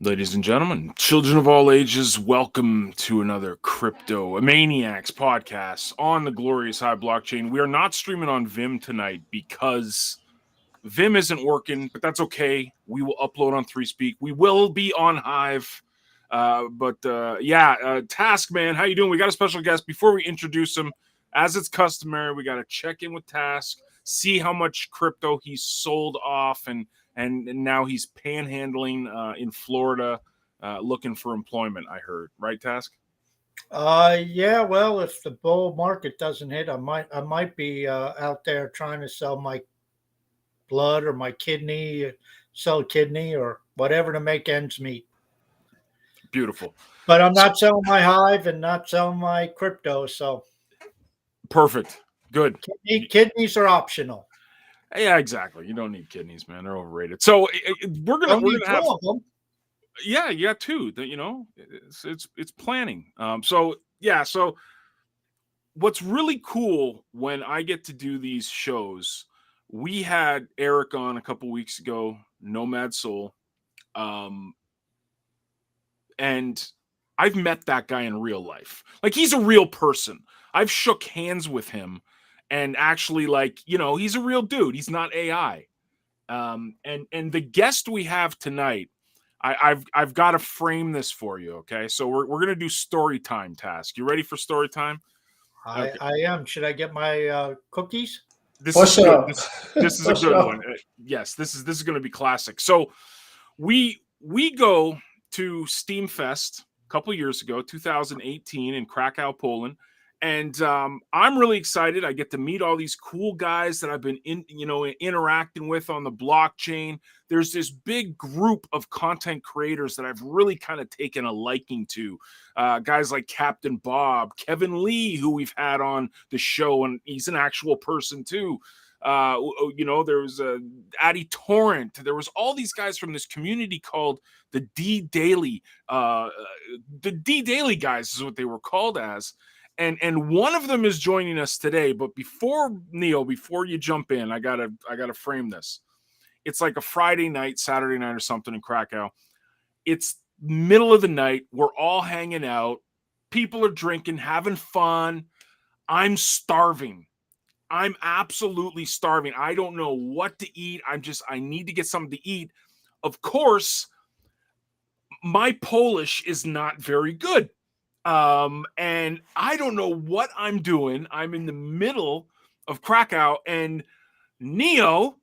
Ladies and gentlemen, children of all ages, welcome to another Crypto Maniacs podcast on the glorious Hive blockchain. We are not streaming on Vim tonight because Vim isn't working, but that's okay. We will upload on 3Speak. We will be on Hive. Task man, how you doing? We got a special guest. Before we introduce him, as it's customary, we got to check in with Task, see how much crypto he's sold off, and now he's panhandling in Florida, looking for employment. I heard, right, Task? Yeah, well, if the bull market doesn't hit, I might be out there trying to sell my blood or my kidney, sell kidney or whatever to make ends meet. Beautiful. But I'm not selling my Hive and not selling my crypto, so Perfect. Good. kidneys are optional. Yeah, exactly. You don't need kidneys, man. They're overrated. So we're gonna have two of them. yeah too. That it's planning. So what's really cool when I get to do these shows, we had Eric on a couple weeks ago, Nomad Soul, and I've met that guy in real life. Like, he's a real person. I've shook hands with him, and actually, he's a real dude. He's not AI. And the guest we have tonight, I've got to frame this for you. Okay, so we're gonna do story time. Task. You ready for story time? Okay. I am. Should I get my cookies? This is good. This is a good one. Yes, this is going to be classic. So we go to Steam Fest a couple years ago, 2018, in Krakow, Poland. And I'm really excited. I get to meet all these cool guys that I've been interacting with on the blockchain. There's this big group of content creators that I've really kind of taken a liking to. Guys like Captain Bob, Kevin Lee, who we've had on the show, and he's an actual person too. There was Addy Torrent. There was all these guys from this community called the D Daily. The D Daily guys is what they were called as. And one of them is joining us today. But before you jump in, I gotta frame this. It's like a Friday night, Saturday night, or something in Krakow. It's middle of the night. We're all hanging out. People are drinking, having fun. I'm starving. I'm absolutely starving. I don't know what to eat. I need to get something to eat. Of course, my Polish is not very good. And I don't know what I'm doing. I'm in the middle of Krakow, and Neo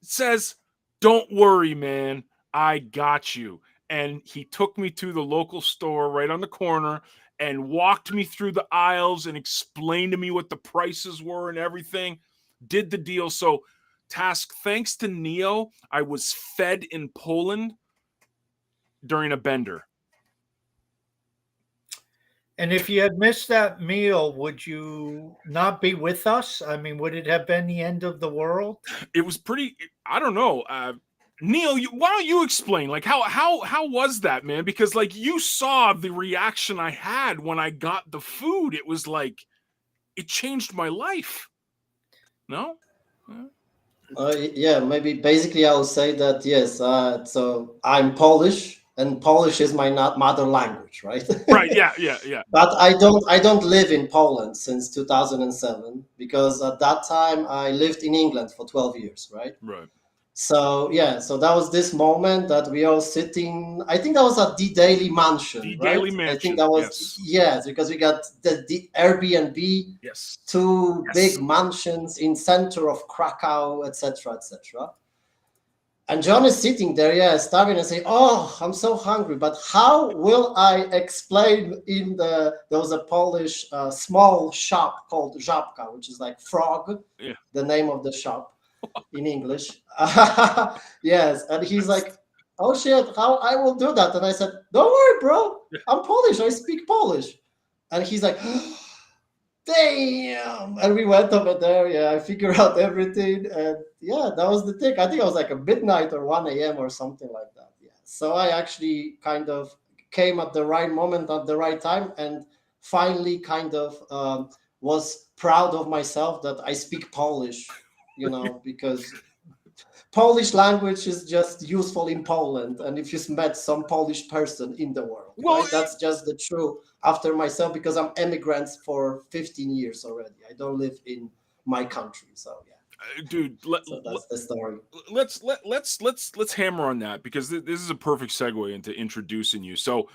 says, "Don't worry, man. I got you." And he took me to the local store right on the corner and walked me through the aisles and explained to me what the prices were and everything. Did the deal. So, Task, thanks to Neo, I was fed in Poland during a bender. And if you had missed that meal, would you not be with us? I mean, would it have been the end of the world? It was pretty. I don't know. Neil, why don't you explain? Like, how was that, man? Because you saw the reaction I had when I got the food. It was like, it changed my life. No? Yeah, maybe basically I will say that yes. So I'm Polish, and Polish is my mother language, right? Right. Yeah. But I don't live in Poland since 2007, because at that time I lived in England for 12 years, right? Right. So that was this moment that we are sitting. I think that was at the Daily Mansion, Daily right? Mansion. I think that was yes, because we got the Airbnb, yes, two big mansions in center of Krakow, etc., etc. And John is sitting there, starving, and say, "Oh, I'm so hungry, but how will I explain?" There was a Polish small shop called Żabka, which is like frog, the name of the shop in English. Yes, and he's like, "Oh shit, how I will do that?" And I said, "Don't worry, bro. I'm Polish. I speak Polish." And he's like, "Damn!" And we went over there. Yeah, I figured out everything, and that was the thing. I think it was like a midnight or 1 a.m. or something like that. Yeah. So I actually kind of came at the right moment at the right time, and finally kind of was proud of myself that I speak Polish. Because Polish language is just useful in Poland, and if you met some Polish person in the world, Well, right? That's just the true after myself, because I'm immigrant for 15 years already. I don't live in my country, so yeah. Dude, So that's the story. let's hammer on that, because this is a perfect segue into introducing you. So,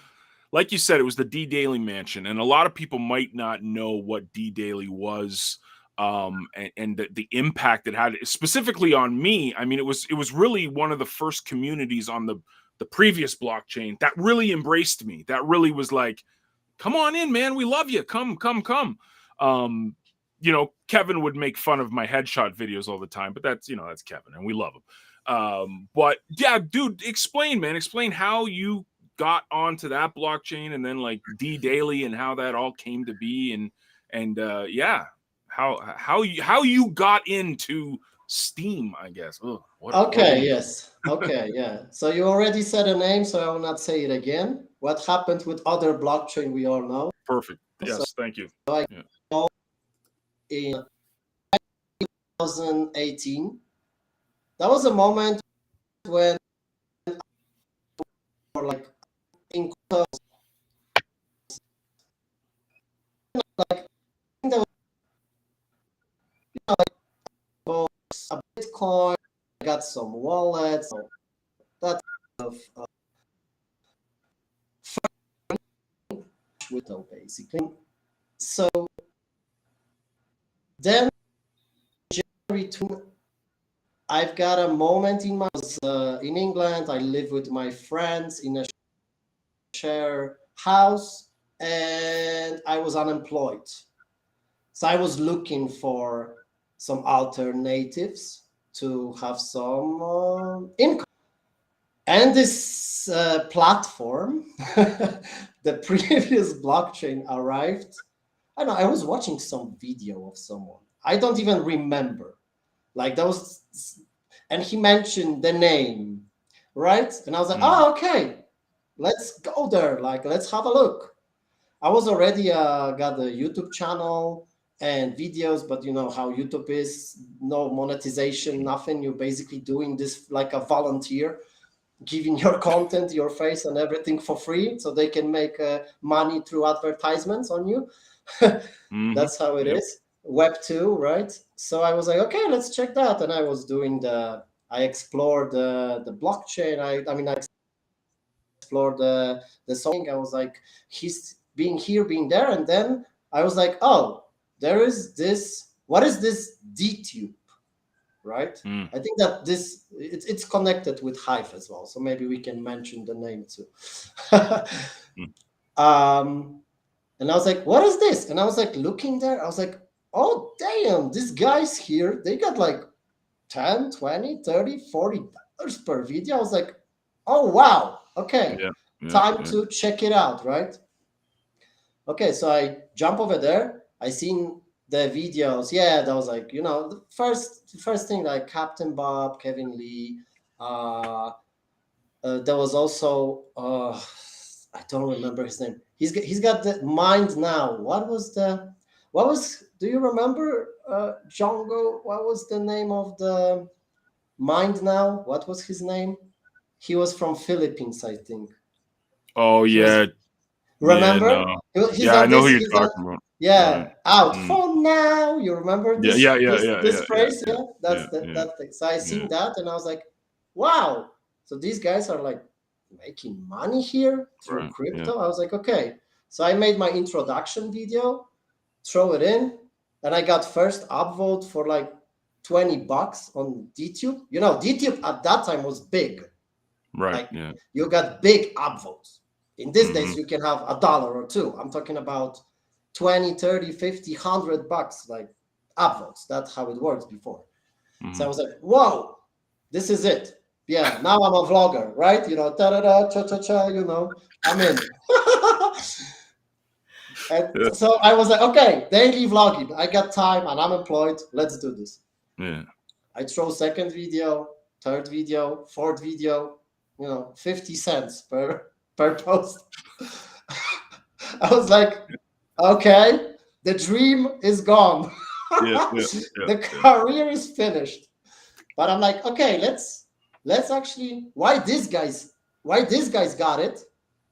like you said, it was the D Daily Mansion, and a lot of people might not know what D Daily was, and the impact it had specifically on me. I mean, it was really one of the first communities on the previous blockchain that really embraced me. That really was like, come on in, man, we love you. Come. Kevin would make fun of my headshot videos all the time, but that's Kevin, and we love him. But yeah, dude, explain how you got onto that blockchain, and then like D Daily, and how that all came to be, and yeah, how you got into Steam, I guess. Yes. Okay, yeah. So you already said a name, so I will not say it again. What happened with other blockchain we all know. Perfect. Yes, So, thank you. In 2018, that was a moment when, like, in like, there was a Bitcoin, I got some wallets, that of crypto basically. So then January 2, I've got a moment in in England. I live with my friends in a share house, and I was unemployed. So I was looking for some alternatives to have some income. And this platform, the previous blockchain arrived. I know, I was watching some video of someone. I don't even remember. Like that was, and he mentioned the name, right? And I was like, oh, okay, let's go there. Like, let's have a look. I was already got a YouTube channel and videos, but you know how YouTube is, no monetization, nothing. You're basically doing this like a volunteer, giving your content, your face and everything for free, so they can make money through advertisements on you. That's how it is. Web 2, right? So I was like, okay, let's check that. And I was doing I explored the blockchain. I explored the song. I was like, he's being here, being there. And then I was like, oh, there is this, what is this DTube, right? I think that it's connected with Hive as well. So maybe we can mention the name too. And I was like, what is this? And I was like looking there. I was like, oh, damn, these guys here, they got like 10, 20, 30, $40 per video. I was like, oh, wow. Okay, time to check it out, right? Okay, so I jump over there. I seen the videos. Yeah, that was like, you know, the first thing, like Captain Bob, Kevin Lee. There was also, I don't remember his name. He's got the Mind Now. Do you remember, Django? What was the name of the Mind Now? What was his name? He was from Philippines, I think. Oh, yeah. Remember? Yeah, I know who you're talking about. Yeah, out for now. You remember this? This phrase? Yeah, that's that thing. So I seen that, and I was like, wow. So these guys are like making money here through crypto. I was like, okay. So I made my introduction video, throw it in, and I got first upvote for like $20 on DTube. You know, DTube at that time was big. Right. Like, you got big upvotes. In these days, you can have $1 or $2. I'm talking about 20, 30, 50, $100, like upvotes. That's how it works before. So I was like, whoa, this is it. Yeah, now I'm a vlogger, right? You know, ta-da-da, cha-cha-cha, you know, I'm in. And so I was like, okay, daily vlogging. I got time and I'm employed. Let's do this. Yeah. I throw second video, third video, fourth video, you know, 50 cents per post. I was like, okay, the dream is gone. The career is finished. But I'm like, okay, let's actually why these guys got it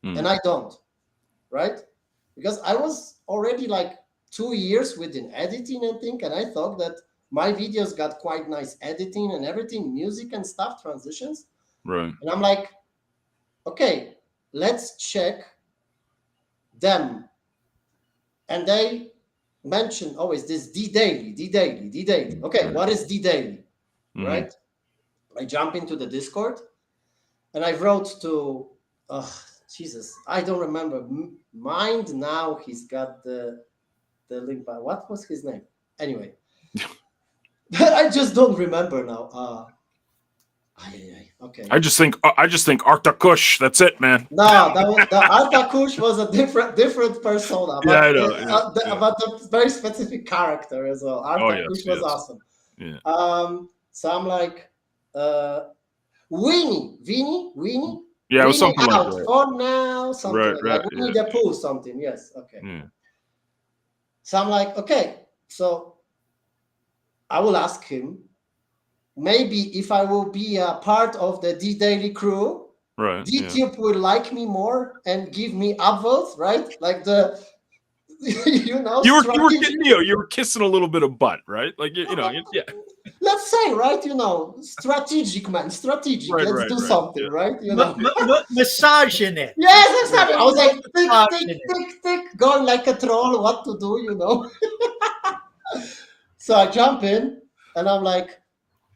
and I don't, right? Because I was already like 2 years within editing and thing, and I thought that my videos got quite nice editing and everything, music and stuff, transitions. Right. And I'm like, okay, let's check them. And they mention always this D-Daily. Okay, what is D-Daily? Right? I jump into the Discord and I wrote to, Jesus, I don't remember. Mind now, he's got the link, but what was his name? Anyway, I just don't remember now. Okay. I just think Artakush. That's it, man. No, that was the Artakush was a different persona, but, Yeah, I know. but a very specific character as well. Artakush was awesome. Yeah. So I'm like, Winnie. Yeah, it was Winnie something out like that. for now, something Right, like right, that. Winnie the Pooh, something. Yes, okay. Yeah. So I'm like, okay, so I will ask him. Maybe if I will be a part of the D-Daily crew, right, DTube will like me more and give me upvotes, right? Like the, you were kissing a little bit of butt, right? Like yeah. Let's say, right? Strategic, man, strategic. Right, Let's do something, right? Massaging it. Yes, exactly. I was like, tick, going like a troll. What to do, So I jump in and I'm like,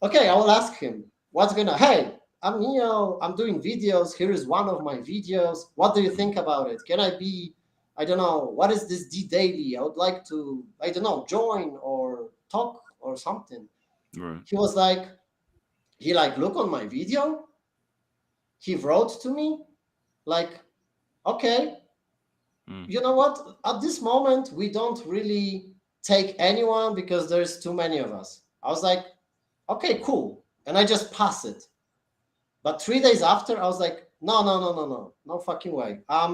okay, I will ask him what's gonna. Hey, I'm Neo. I'm doing videos. Here is one of my videos. What do you think about it? Can I be? I don't know. What is this D-Daily? I would like to. I don't know. Join or talk or something. Right. He was like, look on my video. He wrote to me, like, okay, you know what? At this moment, we don't really take anyone because there's too many of us. I was like, okay, cool. And I just pass it. But 3 days after, I was like, no fucking way. I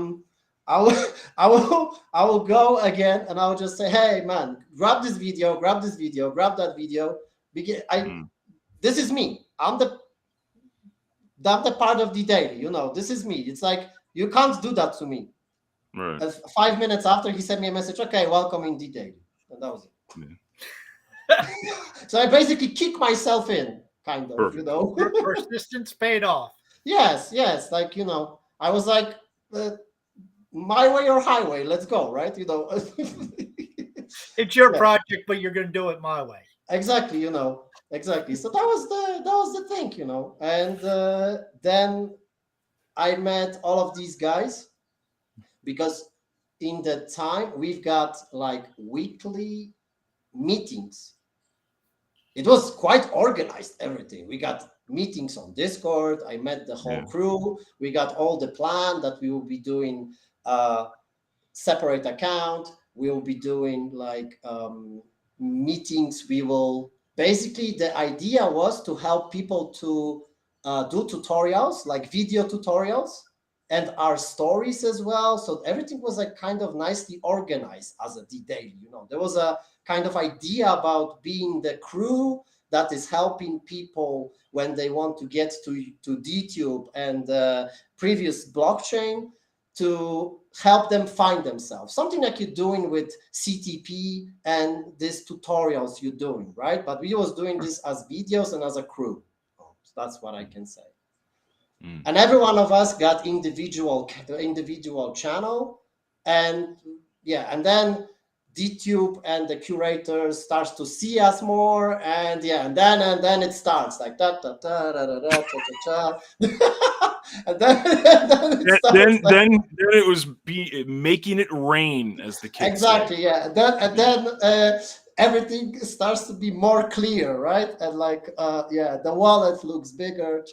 will go again and I will just say, hey man, grab this video, grab that video. This is me. I'm the part of the daily, this is me. It's like, you can't do that to me. Right. 5 minutes after, he sent me a message, okay, welcome in the daily. And that was it. Yeah. So I basically kick myself in, kind of, Perfect. Persistence paid off. Yes. Like, I was like, my way or highway, let's go, right? It's your project, but you're going to do it my way. Exactly, exactly. So that was the thing, and then I met all of these guys because in the time we've got like weekly meetings. It was quite organized, everything. We got meetings on Discord. I met the whole crew. We got all the plan that we will be doing separate account. We will be doing like meetings. We will basically, the idea was to help people to do tutorials, like video tutorials, and our stories as well. So everything was like kind of nicely organized as a D-Daily. There was a kind of idea about being the crew that is helping people when they want to get to DTube and previous blockchain to help them find themselves. Something like you're doing with CTP and these tutorials you're doing, right? But we was doing this as videos and as a crew. So that's what I can say. And every one of us got individual channel, and then DTube and the curator starts to see us more, and then it starts like that, and then it was making it rain, as the kids exactly say. Yeah, and then everything starts to be more clear, right? And like the wallet looks bigger.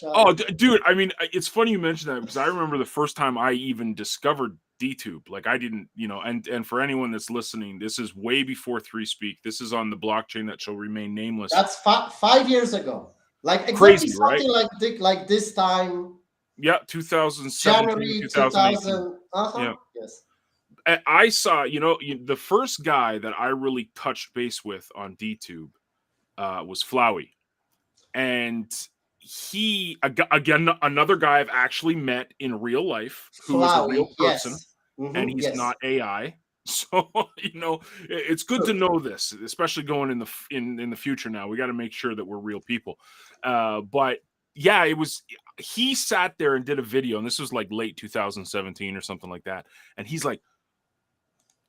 Oh, dude, I mean, it's funny you mentioned that because I remember the first time I even discovered DTube. Like, I didn't, and for anyone that's listening, this is way before 3Speak. This is on the blockchain that shall remain nameless. That's 5 years ago. Like exactly crazy, something right? like this time. Yeah, 2017, January 2018. Yeah. Yes. I saw, the first guy that I really touched base with on DTube was Flowey. and he again another guy I've actually met in real life who is a real Flowey, person, yes. Mhm, and he's yes. not AI. So it's good to know this, especially going in the future. Now we got to make sure that we're real people. But yeah, he sat there and did a video, and this was like late 2017 or something like that, and he's like,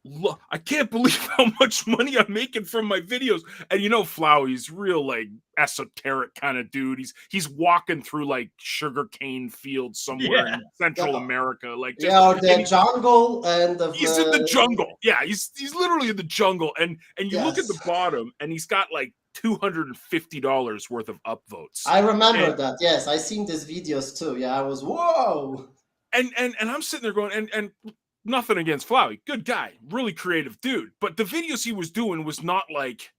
look, I can't believe how much money I'm making from my videos. And Flowey's real like esoteric kind of dude. He's walking through like sugarcane fields somewhere in Central America, like just or the jungle and he's in the jungle. Yeah, he's literally in the jungle. And you look at the yes. bottom, and he's got like $250 worth of upvotes. I remember that. Yes, I seen these videos too. Yeah, I was whoa. And I'm sitting there going, and nothing against Flowey, good guy, really creative dude. But the videos he was doing was not like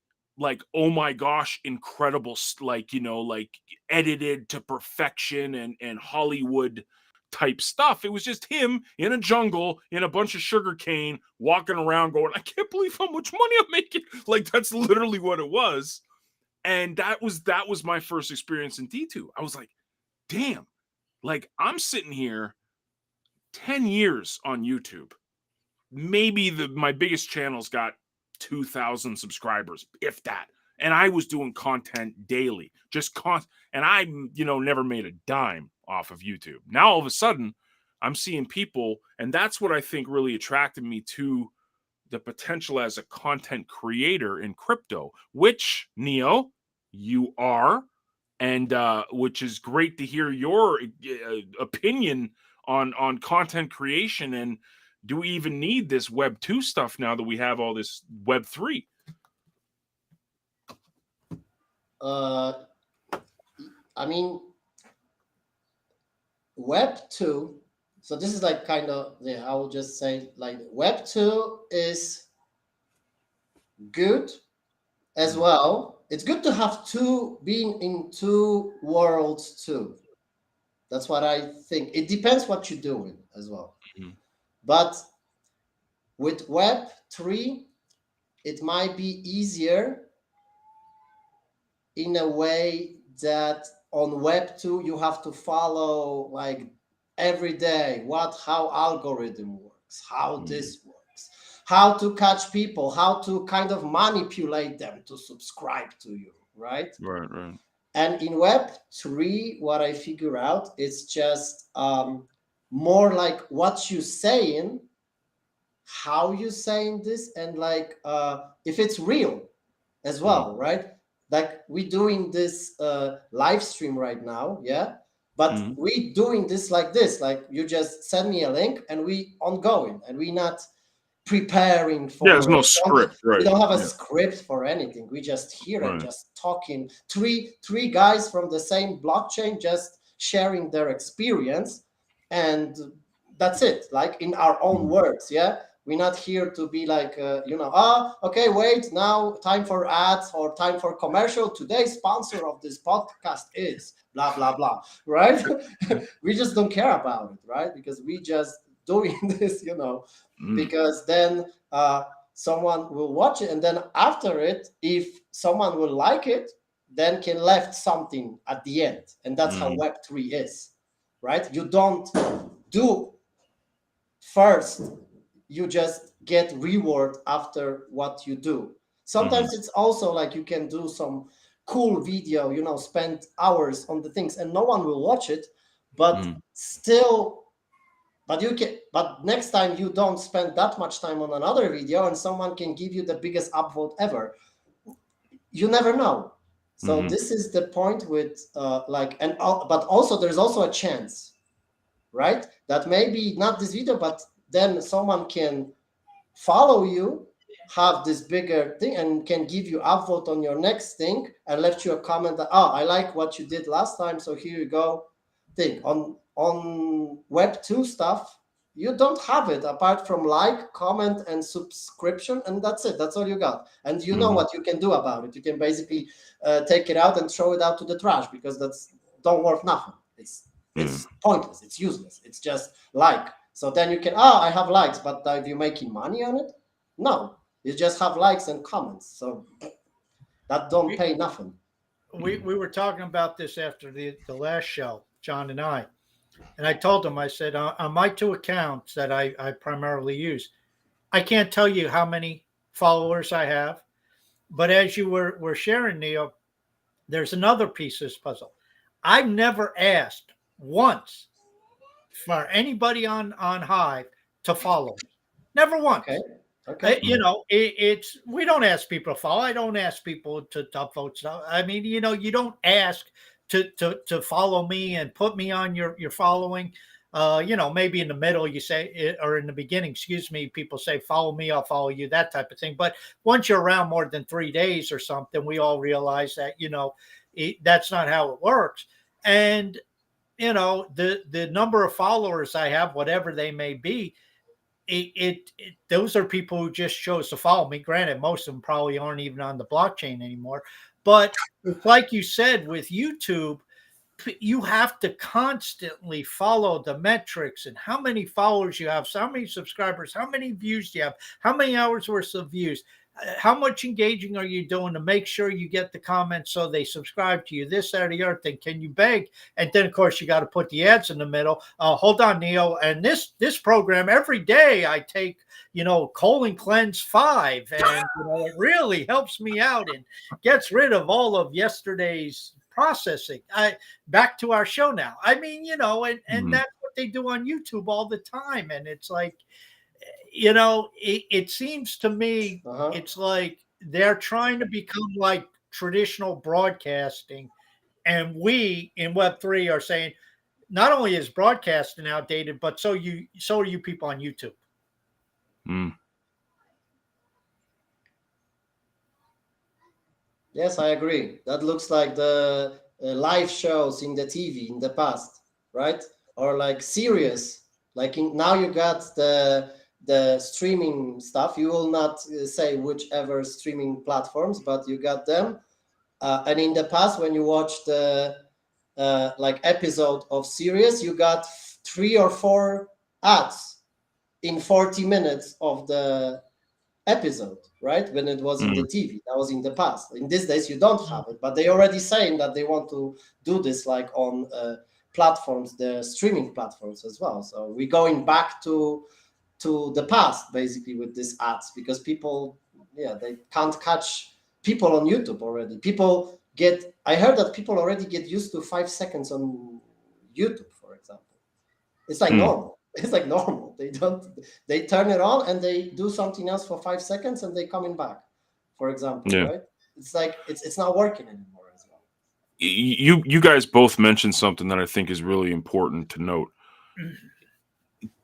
oh my gosh, incredible, like like edited to perfection and Hollywood type stuff. It was just him in a jungle in a bunch of sugarcane walking around going, I can't believe how much money I'm making. Like that's literally what it was. And that was my first experience in D2. I was like, damn, like I'm sitting here 10 years on YouTube. Maybe my biggest channel's got 2,000 subscribers, if that. And I was doing content daily, and I, never made a dime off of YouTube. Now, all of a sudden, I'm seeing people, and that's what I think really attracted me to the potential as a content creator in crypto, which, Neo, you are, and which is great to hear your opinion on content creation. And do we even need this Web 2 stuff now that we have all this Web 3? I mean, Web 2. So this is like kind of, I will just say like Web 2 is good as well. It's good to have being in two worlds too. That's what I think. It depends what you're doing as well. Mm-hmm. But with Web 3, it might be easier in a way that on Web 2, you have to follow like every day how algorithm works, how this works, how to catch people, how to kind of manipulate them to subscribe to you, right? Right. And in Web 3, what I figure out is just more like what you're saying, how you're saying this, and like if it's real as well, right? Like we doing this live stream right now, yeah? But we doing this like this, like you just send me a link and we ongoing, and we not preparing for. Yeah, there's no script, right? We don't have a script for anything. We just here and just talking. Three guys from the same blockchain just sharing their experience, and that's it. Like in our own words, yeah. We're not here to be like, okay, wait, now time for ads or time for commercial. Today's sponsor of this podcast is blah, blah, blah, right? We just don't care about it, right? Because we just doing this, because then someone will watch it. And then after it, if someone will like it, then can left something at the end. And that's how Web 3 is, right? You don't do first. You just get reward after what you do. Sometimes it's also like you can do some cool video, spend hours on the things and no one will watch it, but still, but next time you don't spend that much time on another video and someone can give you the biggest upvote ever. You never know. So this is the point with but also there's also a chance, right? That maybe not this video, but then someone can follow you, have this bigger thing, and can give you upvote on your next thing and left you a comment that, I like what you did last time, so here you go. Thing on Web 2 stuff, you don't have it apart from like, comment, and subscription, and that's it. That's all you got. And you know what you can do about it. You can basically take it out and throw it out to the trash because that's don't worth nothing. It's pointless. It's useless. It's just like. So then you can, I have likes, but are you making money on it? No, you just have likes and comments. So that don't pay nothing. we were talking about this after the last show, John and I told him, I said, on my two accounts that I primarily use, I can't tell you how many followers I have, but as you were sharing, Neil, there's another piece of this puzzle. I've never asked once for anybody on Hive to follow me. Never once. Okay. Okay. You know, it's we don't ask people to follow. I don't ask people to upvote stuff. I mean, you know, you don't ask to follow me and put me on your following. You know, maybe in the middle you say, or in the beginning, excuse me, people say, follow me, I'll follow you, that type of thing. But once you're around more than 3 days or something, we all realize that, you know, that's not how it works. And, you know, the number of followers I have, whatever they may be, those are people who just chose to follow me. Granted, most of them probably aren't even on the blockchain anymore. But like you said, with YouTube, you have to constantly follow the metrics and how many followers you have, so how many subscribers, how many views you have, how many hours worth of views, how much engaging are you doing to make sure you get the comments so they subscribe to you, this, that, or the other thing. Can you beg? And then, of course, you got to put the ads in the middle. Hold on, Neil. And this program, every day I take, you know, colon cleanse 5, and you know, it really helps me out and gets rid of all of yesterday's processing. Back to our show now. I mean, you know, and that's what they do on YouTube all the time. And it's like, you know, it seems to me, it's like they're trying to become like traditional broadcasting. And we in Web3 are saying, not only is broadcasting outdated, but so are you people on YouTube. Yes, I agree. That looks like the live shows in the TV in the past, right? Or like serious, like now you got the streaming stuff. You will not say whichever streaming platforms, but you got them. And in the past, when you watched the like episode of series, you got 3 or 4 ads in 40 minutes of the episode, right? When it was in the TV, that was in the past. In these days, you don't have it, but they already saying that they want to do this like on platforms, the streaming platforms as well. So we're going back to the past basically with these ads, because people, they can't catch people on YouTube already. I heard that people already get used to 5 seconds on YouTube, for example. It's like normal. It's like normal. They turn it on and they do something else for 5 seconds and they coming back, for example, right? It's like it's not working anymore as well. You guys both mentioned something that I think is really important to note.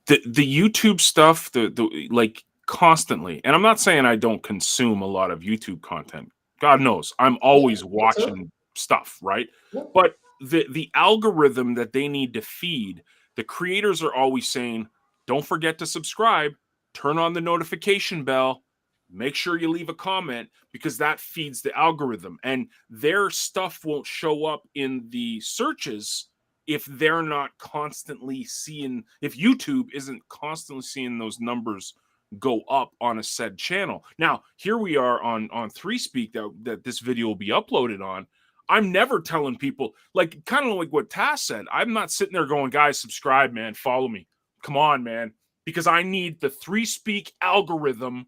The YouTube stuff, the like constantly, and I'm not saying I don't consume a lot of YouTube content. God knows, I'm always watching stuff, right? Yeah. But the algorithm that they need to feed, the creators are always saying, don't forget to subscribe, turn on the notification bell, make sure you leave a comment, because that feeds the algorithm. And their stuff won't show up in the searches if they're not constantly seeing, if YouTube isn't constantly seeing those numbers go up on a said channel. Now, here we are on 3Speak that this video will be uploaded on. I'm never telling people, like, kind of like what Taz said. I'm not sitting there going, guys, subscribe, man, follow me. Come on, man. Because I need the 3Speak algorithm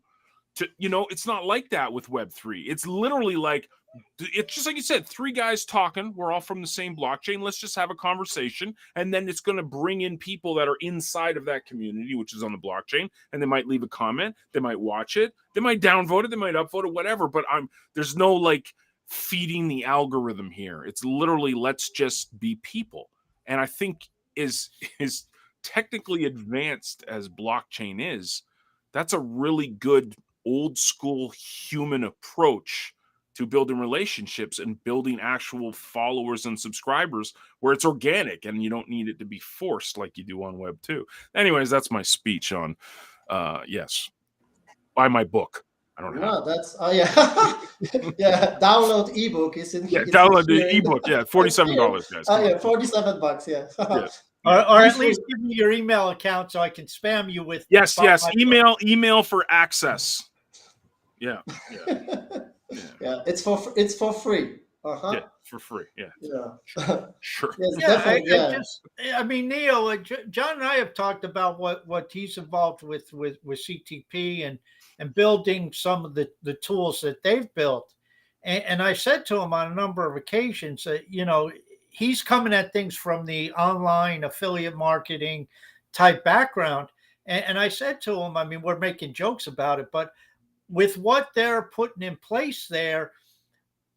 to, you know, it's not like that with Web3. It's literally like, it's just like you said, 3 guys talking. We're all from the same blockchain. Let's just have a conversation. And then it's going to bring in people that are inside of that community, which is on the blockchain. And they might leave a comment. They might watch it. They might downvote it. They might upvote it, whatever. But there's no like feeding the algorithm here. It's literally, let's just be people. And I think is technically advanced as blockchain is, that's a really good old school human approach to building relationships and building actual followers and subscribers, where it's organic and you don't need it to be forced like you do on Web 2. Anyways, that's my speech on yes. Buy my book. I don't know. That's download ebook is in. Download the ebook. $47, guys. $47. Yeah. Or at least give me your email account so I can spam you with. Yes. Email for access. Yeah. Yeah, it's for free. Yeah, for free. Yeah, Yeah. sure. Yes, Yeah, definitely. I mean, Neil, John and I have talked about what he's involved with CTP and building some of the tools that they've built. And I said to him on a number of occasions that, he's coming at things from the online affiliate marketing type background. And I said to him, I mean, we're making jokes about it, but with what they're putting in place there,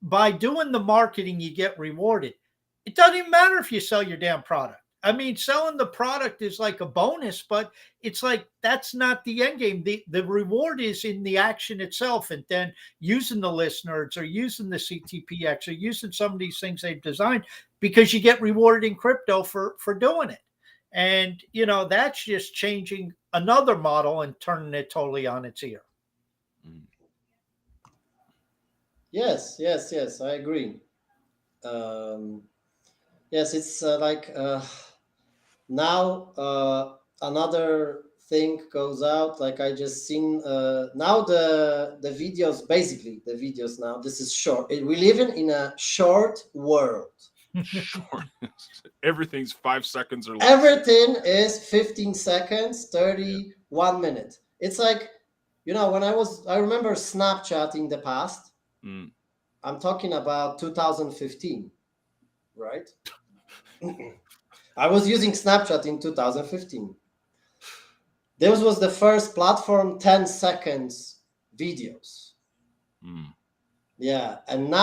by doing the marketing, you get rewarded. It doesn't even matter if you sell your damn product. I mean, selling the product is like a bonus, but it's like that's not the end game. The reward is in the action itself, and then using the listeners or using the CTPX or using some of these things they've designed, because you get rewarded in crypto for doing it. And that's just changing another model and turning it totally on its ear. Yes, I agree. Yes, it's now another thing goes out. Like I just seen now the videos, basically the videos now. This is short. We live in a short world. Sure. Everything's 5 seconds or less. Everything is 15 seconds, 31 minutes. It's like, when I remember Snapchat in the past. I'm talking about 2015, right? I was using Snapchat in 2015. This was the first platform, 10 seconds videos. Yeah, and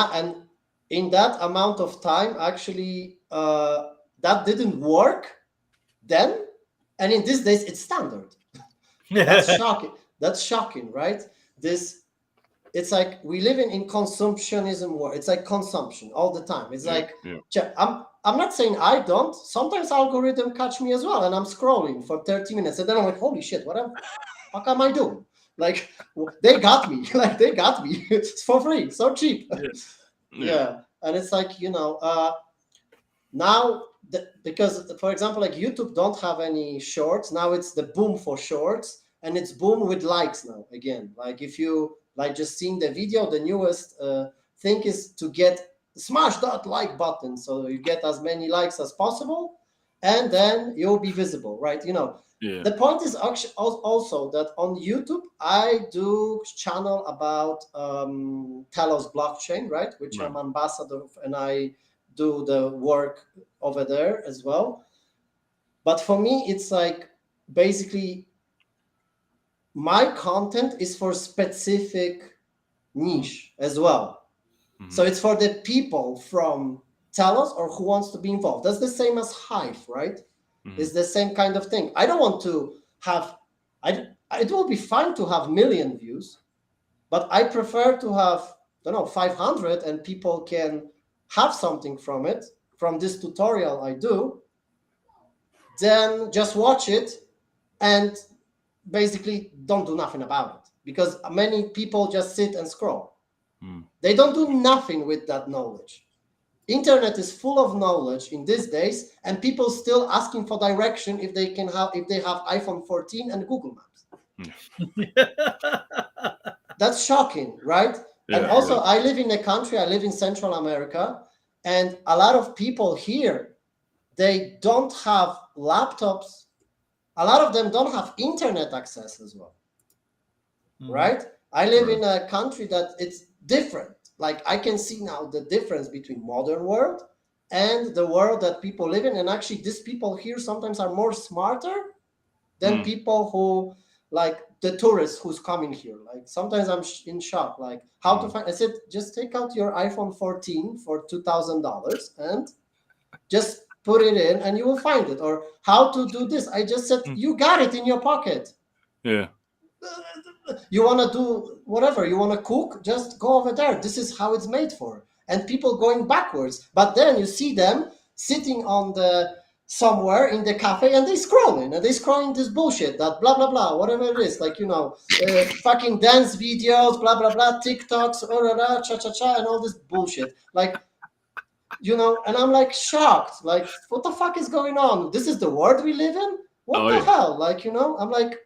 in that amount of time, actually, that didn't work then, and in these days, it's standard. That's shocking. That's shocking, right? It's like we live in consumptionism world. It's like consumption all the time. It's I'm not saying I don't. Sometimes algorithm catch me as well, and I'm scrolling for 30 minutes, and then I'm like, holy shit, what am I doing? Like they got me. Like they got me. It's for free, so cheap. Yeah. And it's like now because for example, like YouTube don't have any shorts now. It's the boom for shorts, and it's boom with likes now again. Like if you like just seeing the video, the newest thing is to smash that like button so you get as many likes as possible, and then you'll be visible, right? The point is actually also that on YouTube I do channel about Telos blockchain, right? Which I'm ambassador of, and I do the work over there as well. But for me, it's like basically my content is for specific niche as well. So it's for the people from Telos or who wants to be involved. That's the same as Hive, right? It's the same kind of thing. I don't want to have, it will be fine to have 1 million views, but I prefer to have, 500, and people can have something from it, from this tutorial I do, then just watch it and basically don't do nothing about it, because many people just sit and scroll. They don't do nothing with that knowledge. Internet is full of knowledge in these days, and people still asking for direction if they have iPhone 14 and Google Maps. That's shocking, right? And also, I live in a country, I live in Central America, and a lot of people here, they don't have laptops. A lot of them don't have internet access as well, right? I live in a country that it's different. Like I can see now the difference between modern world and the world that people live in. And actually these people here sometimes are more smarter than people who, like the tourists who's coming here. Like sometimes I'm in shock, like how to find, I said, just take out your iPhone 14 for $2,000 and just put it in and you will find it. Or how to do this. I just said, you got it in your pocket. Yeah. You want to do whatever, you want to cook, just go over there. This is how it's made for. And people going backwards. But then you see them sitting on somewhere in the cafe and they scrolling this bullshit, that blah, blah, blah, whatever it is. Like, fucking dance videos, blah, blah, blah, TikToks, cha-cha-cha, and all this bullshit. Like, and I'm like shocked. Like, what the fuck is going on? This is the world we live in? What the hell? Like, I'm like,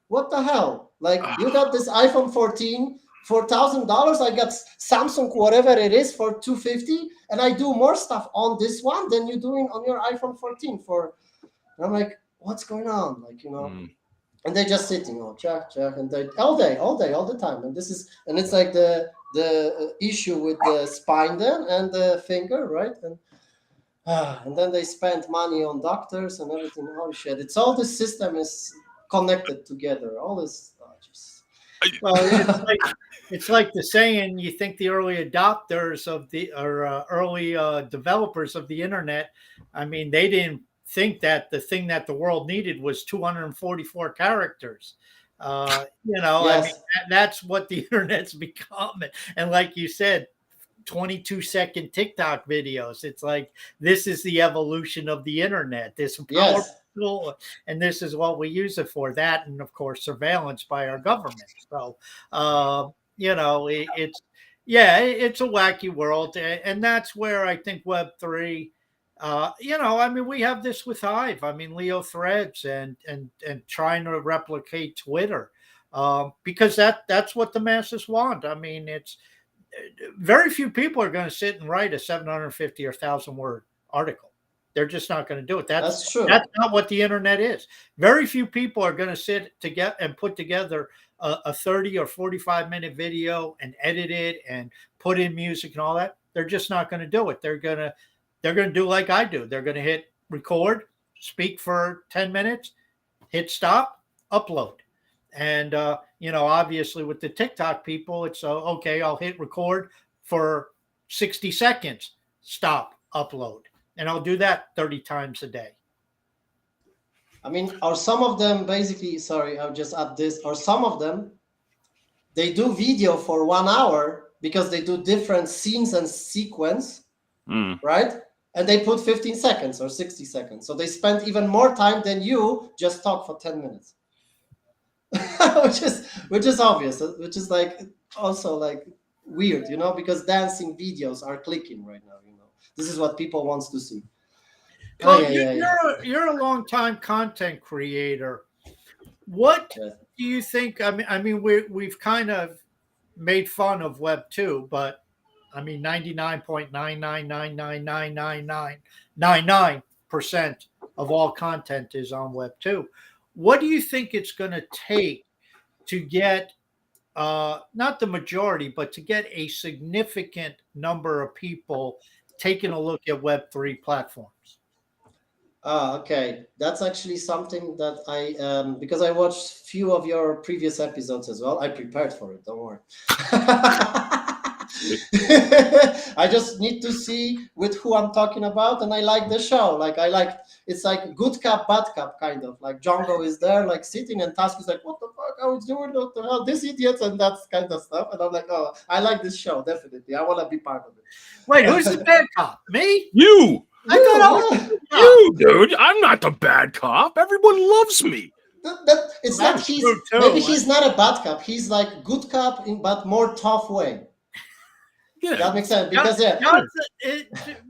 what the hell? Like, you got this iPhone 14 for $1,000, I got Samsung, whatever it is, for $250, and I do more stuff on this one than you're doing on your iPhone 14 for. And I'm like, what's going on? Like, and they're just sitting, check, and they all day, all the time. And it's like the issue with the spine then and the finger, right? And then they spend money on doctors and everything. Oh shit! It's all this system is connected together. All this just. Well, it's like the saying, you think the early adopters early developers of the internet, I mean, they didn't think that the thing that the world needed was 244 characters. Yes. I mean, that's what the internet's become. And like you said, 22-second TikTok videos. It's like, this is the evolution of the internet. This powerful tool, and this is what we use it for. That, and of course, surveillance by our government. So, it's a wacky world, and that's where I think Web3. I mean, we have this with Hive. I mean, Leo Threads and trying to replicate Twitter, because that's what the masses want. I mean, it's very few people are going to sit and write a 750 or 1,000 word article. They're just not going to do it. That's true. That's not what the internet is. Very few people are going to sit together and put together a 30 or 45-minute video and edit it and put in music and all that. They're just not going to do it. They're going to do like I do. They're going to hit record, speak for 10 minutes, hit stop, upload. And, obviously with the TikTok people, it's okay, I'll hit record for 60 seconds, stop, upload. And I'll do that 30 times a day. I mean, or some of them basically, sorry, I'll just add this, or some of them, they do video for 1 hour because they do different scenes and sequence, right? And they put 15 seconds or 60 seconds. So they spend even more time than you just talk for 10 minutes. which is obvious, which is like also like weird, because dancing videos are clicking right now. This is what people wants to see. Well, you're a long time content creator. What do you think? I mean, we've kind of made fun of Web 2, but I mean, 99.9999999% of all content is on Web 2. What do you think it's going to take to get, not the majority, but to get a significant number of people taking a look at Web3 platforms? Okay. That's actually something that I, because I watched a few of your previous episodes as well. I prepared for it, don't worry. I just need to see with who I'm talking about, and I like the show. Like it's like good cup, bad cup, kind of. Like Django is there, like sitting, and Task is like, what the fuck are we doing? What the hell, this idiot, and that kind of stuff. And I'm like, oh, I like this show, definitely. I want to be part of it. Wait, who's the bad cop? Me? You. I thought I was you, dude. I'm not the bad cop. Everyone loves me. It's not maybe he's not a bad cop. He's like good cop, but more tough way. Yeah, that makes sense because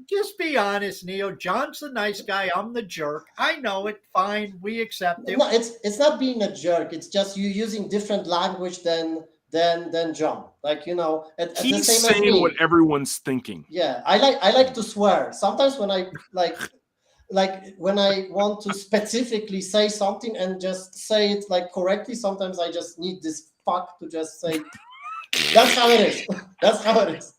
just be honest, Neo. John's the nice guy. I'm the jerk. I know it. Fine, we accept it. No, it's not being a jerk. It's just you using different language than John. Like he's the same saying as me. What everyone's thinking. Yeah, I like to swear. Sometimes when I like when I want to specifically say something and just say it like correctly, sometimes I just need this fuck to just say. That's how it is. That's how it is.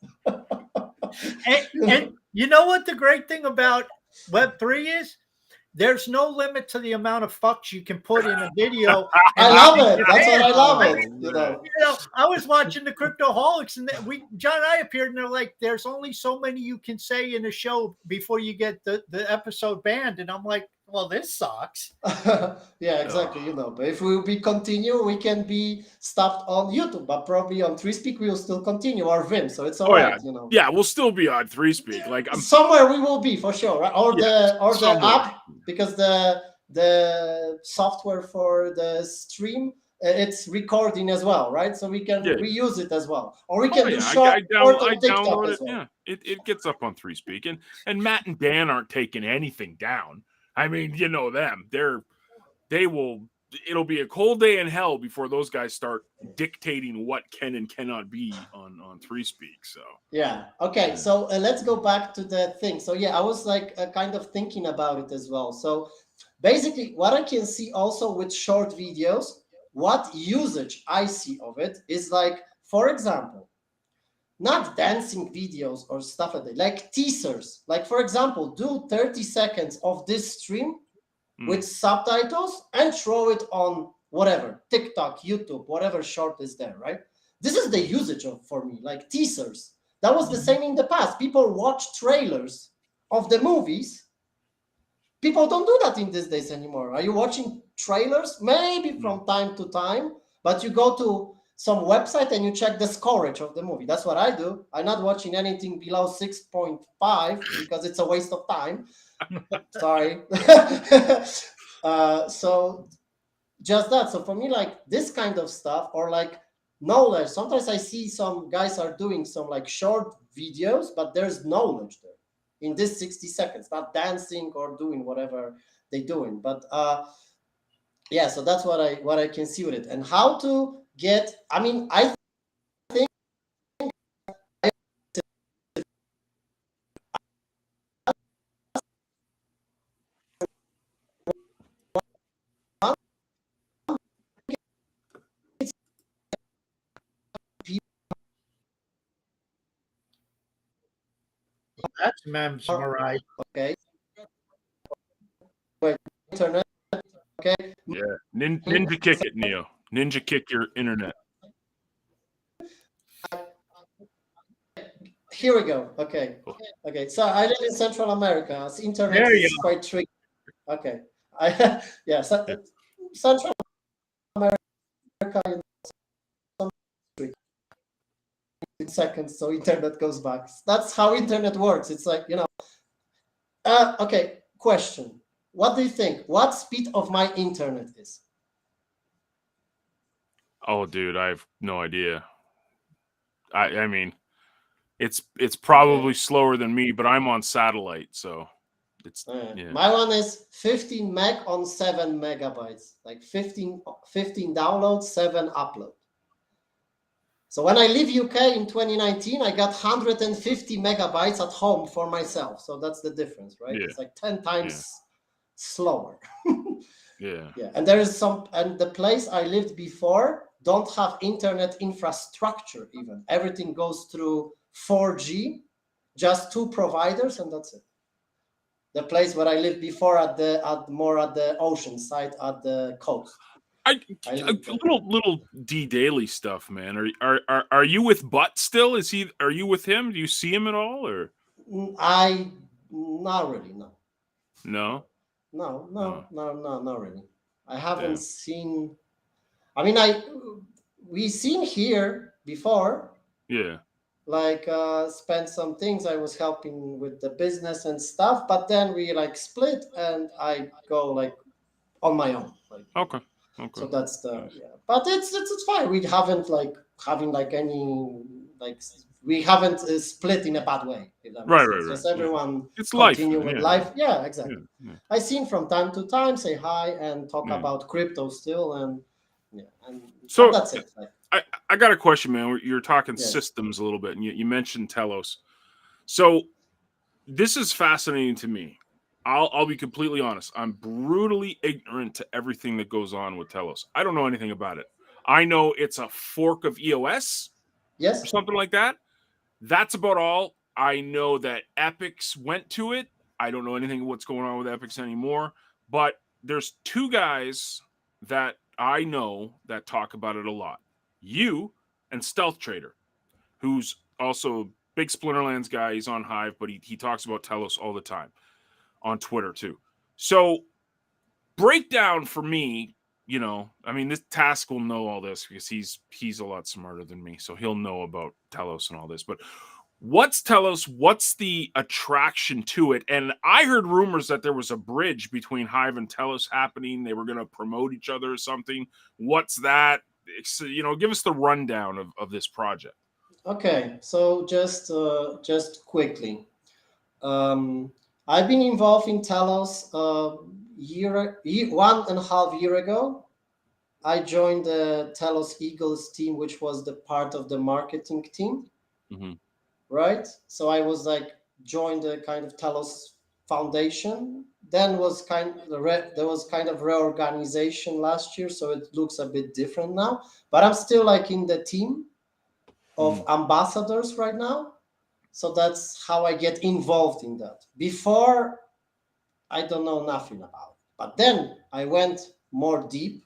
and you know what the great thing about Web3 is? There's no limit to the amount of fucks you can put in a video. I love it. That's what I love it. I was watching the Cryptoholics, and John and I appeared, and they're like, "There's only so many you can say in a show before you get the episode banned." And I'm like, "Well, this sucks." Yeah, exactly. But if we continue, we can be stopped on YouTube, but probably on 3Speak we will still continue our Vim, so it's all right. Yeah, we'll still be on 3Speak. Like somewhere we will be for sure, right? Or the app, because the software for the stream. It's recording as well, right? So we can reuse it as well, or we can do short. I download it. Well. Yeah, it gets up on 3Speak, and Matt and Dan aren't taking anything down. I mean, you know them; they will it'll be a cold day in hell before those guys start dictating what can and cannot be on ThreeSpeak. So yeah, okay. So let's go back to the thing. So yeah, I was like kind of thinking about it as well. So basically, what I can see also with short videos, what usage I see of it is like, for example, not dancing videos or stuff like that, like teasers. Like, for example, do 30 seconds of this stream with subtitles and throw it on whatever, TikTok, YouTube, whatever short is there, right? This is the usage of, for me, like teasers. That was the same in the past. People watch trailers of the movies. People don't do that in these days anymore. Are you watching trailers? Maybe from time to time, but you go to some website and you check the scorage of the movie. That's what I do. I'm not watching anything below 6.5 because it's a waste of time. Sorry. So just that. So for me, like this kind of stuff, or like knowledge. Sometimes I see some guys are doing some like short videos, but there's knowledge there in this 60 seconds, not dancing or doing whatever they're doing. But yeah, so that's what I can see with it. And how to get, I mean, I think That's Memsmerized. okay. Wait, internet, okay. yeah, ninja kick it, Neo. Ninja kick your internet. Here we go. Okay. Okay. So I live in Central America. So internet is quite tricky. Okay. Yeah. So, Central America in seconds, so internet goes back. That's how internet works. It's like, you know. Okay. Question. What do you think? What speed of my internet is? Oh, dude, I have no idea. I mean, it's probably slower than me, but I'm on satellite, so it's yeah. My one is 15 meg on 7 megabytes, like 15 downloads, 7 upload. So when I leave UK in 2019, I got 150 megabytes at home for myself. So that's the difference, right? Yeah. It's like 10 times slower. Yeah. Yeah. And there is some, and the place I lived before don't have internet infrastructure even. Everything goes through 4G, just 2 providers, and that's it. The place where I lived before at the ocean side, at the coast. Little D Daily stuff, man. Are you with Butt still? Are you with him? Do you see him at all, or? Not really, no. No. No, not really. I haven't seen. I mean, we seen here before. Yeah. Like spent some things. I was helping with the business and stuff, but then we like split, and I go like on my own. Like, okay. So that's the but it's fine. We haven't like having like any like we haven't split in a bad way. If that makes sense. Just everyone it's continue life, with life. Yeah, exactly. I seen from time to time say hi and talk about crypto still, and so and that's it. Like, I got a question, man. You're talking systems a little bit, and you mentioned Telos. So this is fascinating to me. I'll be completely honest. I'm brutally ignorant to everything that goes on with Telos. I don't know anything about it. I know it's a fork of EOS, or something like that. That's about all. I know that Epics went to it. I don't know anything what's going on with Epics anymore. But there's 2 guys that I know that talk about it a lot. You and Stealth Trader, who's also a big Splinterlands guy. He's on Hive, but he talks about Telos all the time on Twitter too. So break down for me, you know, I mean, this Task will know all this because he's a lot smarter than me. So he'll know about Telos and all this, but what's Telos? What's the attraction to it? And I heard rumors that there was a bridge between Hive and Telos happening. They were going to promote each other or something. What's that? You know, give us the rundown of this project. Okay, so just quickly, I've been involved in Telos 1.5 years ago. I joined the Telos Eagles team, which was the part of the marketing team, right? So I was like joined the kind of Telos Foundation. Then was there was kind of reorganization last year, so it looks a bit different now. But I'm still like in the team of ambassadors right now. So that's how I get involved in that. Before, I don't know nothing about it. But then I went more deep.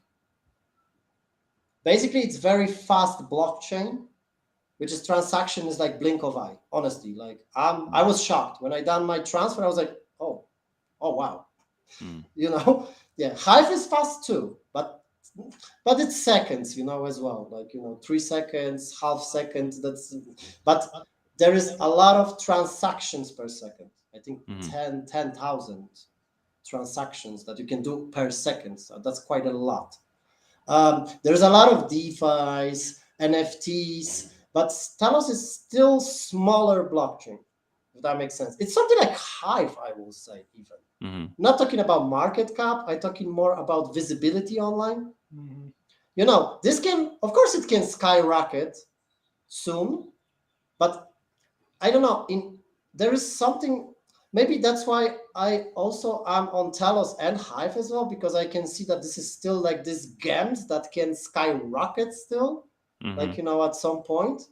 Basically, it's very fast blockchain, which is transaction is like blink of eye. Honestly, like I was shocked when I done my transfer. I was like, oh wow, you know, yeah. Hive is fast too, but it's seconds, you know, as well. Like 3 seconds, half seconds. But there is a lot of transactions per second. I think 10,000 transactions that you can do per second. So that's quite a lot. There's a lot of DeFi's, NFTs, but Telos is still smaller blockchain, if that makes sense. It's something like Hive, I will say, even. Not talking about market cap, I'm talking more about visibility online. This can, of course, it can skyrocket soon, but I don't know. There is something. Maybe that's why I also am on Telos and Hive as well, because I can see that this is still like this gems that can skyrocket still, like at some point.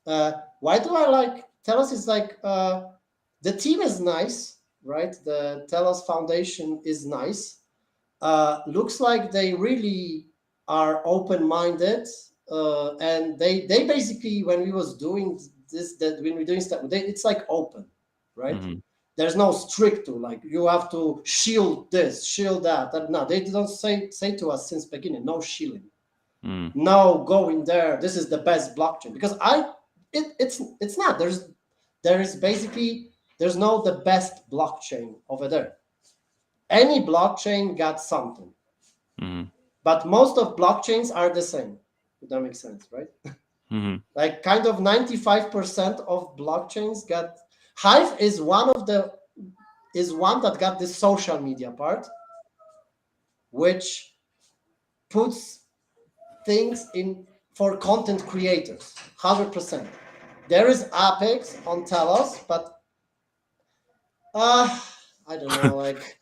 Why do I like Telos? Is like the team is nice, right? The Telos Foundation is nice. Looks like they really are open-minded, and they basically, when we was doing this, that when we're doing stuff, it's like open, right? There's no strict to like you have to shield this, shield that. No, they don't say to us since beginning, no shielding, no going there. This is the best blockchain, because it's not. There's no the best blockchain over there. Any blockchain got something, but most of blockchains are the same. If that makes sense, right? Like kind of 95% of blockchains got. Hive is one that got the social media part, which puts things in for content creators, 100%. There is Apex on Telos, but I don't know, like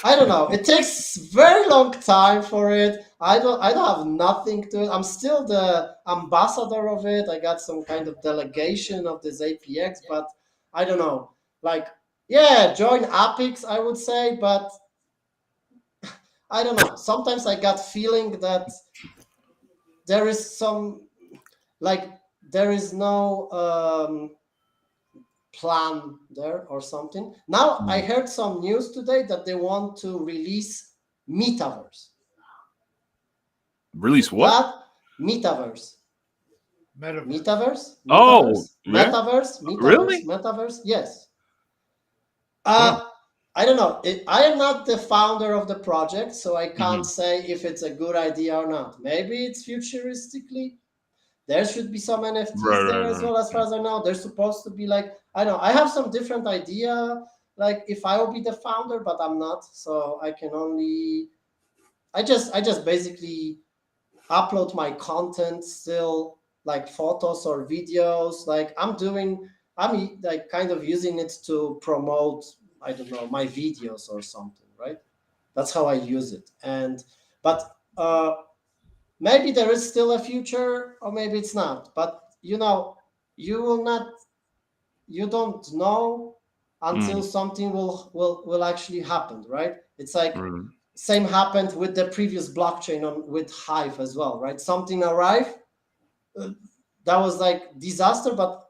I don't know. It takes very long time for it. I don't have nothing to it. I'm still the ambassador of it. I got some kind of delegation of this APX, but I don't know. Like, yeah, join Apex, I would say, but I don't know. Sometimes I got feeling that there is some, like, there is no plan there or something. Now I heard some news today that they want to release metaverse. Release what? That metaverse. Metaverse? Oh, yeah? Metaverse? Really? Metaverse? Yes. I don't know. I am not the founder of the project, so I can't say if it's a good idea or not. Maybe it's futuristically. There should be some NFTs there as well, as far as I know. They're supposed to be like, I know, I have some different idea, like if I will be the founder, but I'm not. So I can only, I just basically upload my content still, like photos or videos. Like I'm like kind of using it to promote, I don't know, my videos or something, right? That's how I use it. But maybe there is still a future, or maybe it's not. But you don't know until something will actually happen, right? It's like same happened with the previous blockchain with Hive as well, right? Something arrived that was like disaster, but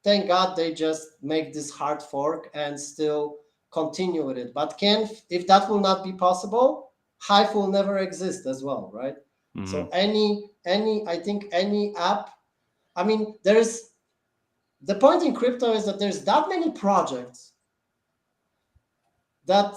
thank God they just make this hard fork and still continue with it. But if that will not be possible, Hive will never exist as well, right? So I think any app, I mean, the point in crypto is that there's that many projects that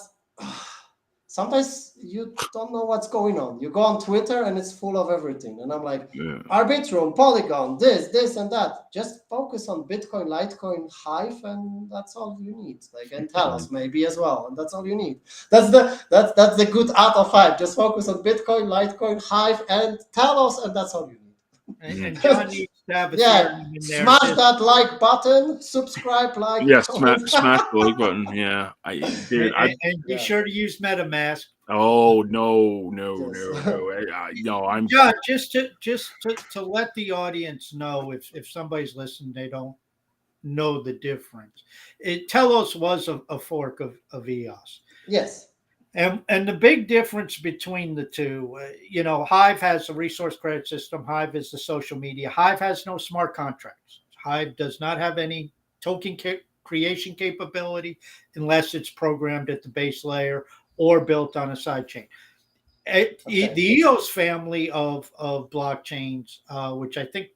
sometimes you don't know what's going on. You go on Twitter and it's full of everything. And I'm like, Yeah. Arbitrum, Polygon, this and that. Just focus on Bitcoin, Litecoin, Hive, and that's all you need. Like, and Talos maybe as well, and that's all you need. That's the good art of Hive. Just focus on Bitcoin, Litecoin, Hive, and Talos, and that's all you need. And John needs to have a Yeah, theory in there. smash that like button, subscribe, like, Yeah, comment. smash the like button. Yeah, and be Yeah. sure to use MetaMask. Oh no. I'm John, just to let the audience know, if somebody's listening, they don't know the difference. Telos was a fork of EOS. Yes. And the big difference between the two, Hive has a resource credit system. Hive is the social media. Hive has no smart contracts. Hive does not have any token creation capability unless it's programmed at the base layer or built on a sidechain. The EOS family of blockchains, which I think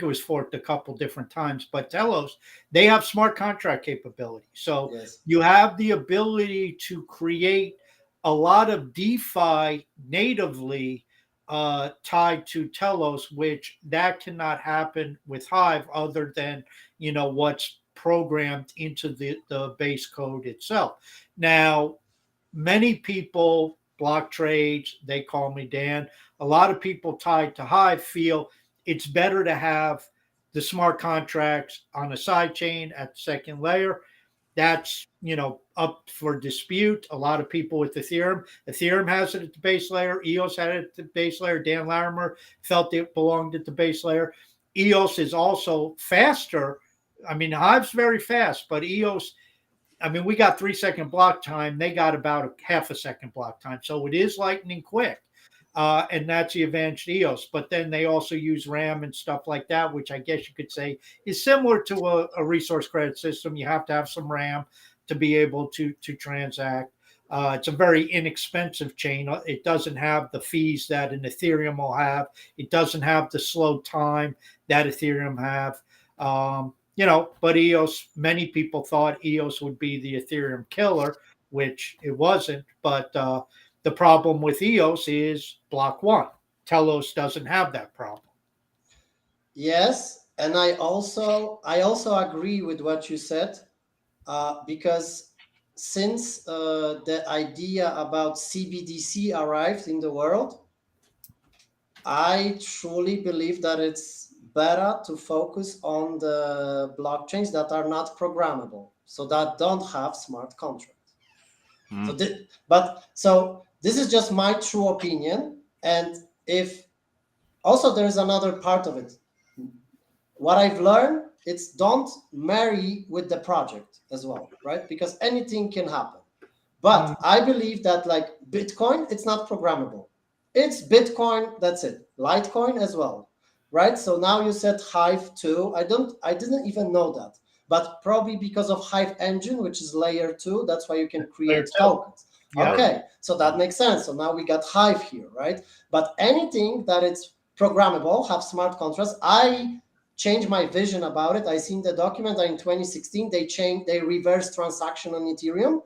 it was forked a couple different times, but Telos, they have smart contract capability. So Yes. you have the ability to create a lot of DeFi natively tied to Telos, which that cannot happen with Hive other than what's programmed into the base code itself. Now, many people, block trades, they call me Dan. A lot of people tied to Hive feel it's better to have the smart contracts on a side chain at the second layer. That's up for dispute. A lot of people with Ethereum has it at the base layer. EOS had it at the base layer. Dan Larimer felt it belonged at the base layer. EOS is also faster. I mean, Hive's very fast, but EOS, we got 3-second block time. They got about a half a second block time. So it is lightning quick. And that's the advantage EOS. But then they also use RAM and stuff like that, which I guess you could say is similar to a resource credit system. You have to have some RAM to be able to transact. It's a very inexpensive chain. It doesn't have the fees that an Ethereum will have. It doesn't have the slow time that Ethereum have. But EOS, many people thought EOS would be the Ethereum killer, which it wasn't. But the problem with EOS is block one. Telos doesn't have that problem. Yes, and I also agree with what you said, because since the idea about CBDC arrived in the world, I truly believe that it's better to focus on the blockchains that are not programmable, so that don't have smart contracts. So this is just my true opinion. And if also there is another part of it, what I've learned, it's don't marry with the project as well, right? Because anything can happen. But I believe that like Bitcoin, it's not programmable. It's Bitcoin, that's it. Litecoin as well, right? So now you said Hive too. I didn't even know that. But probably because of Hive engine, which is layer 2, that's why you can create tokens. Yeah. Okay, so that makes sense. So now we got Hive here, right? But anything that it's programmable, have smart contracts, I changed my vision about it. I seen the document that in 2016, they reversed transaction on Ethereum.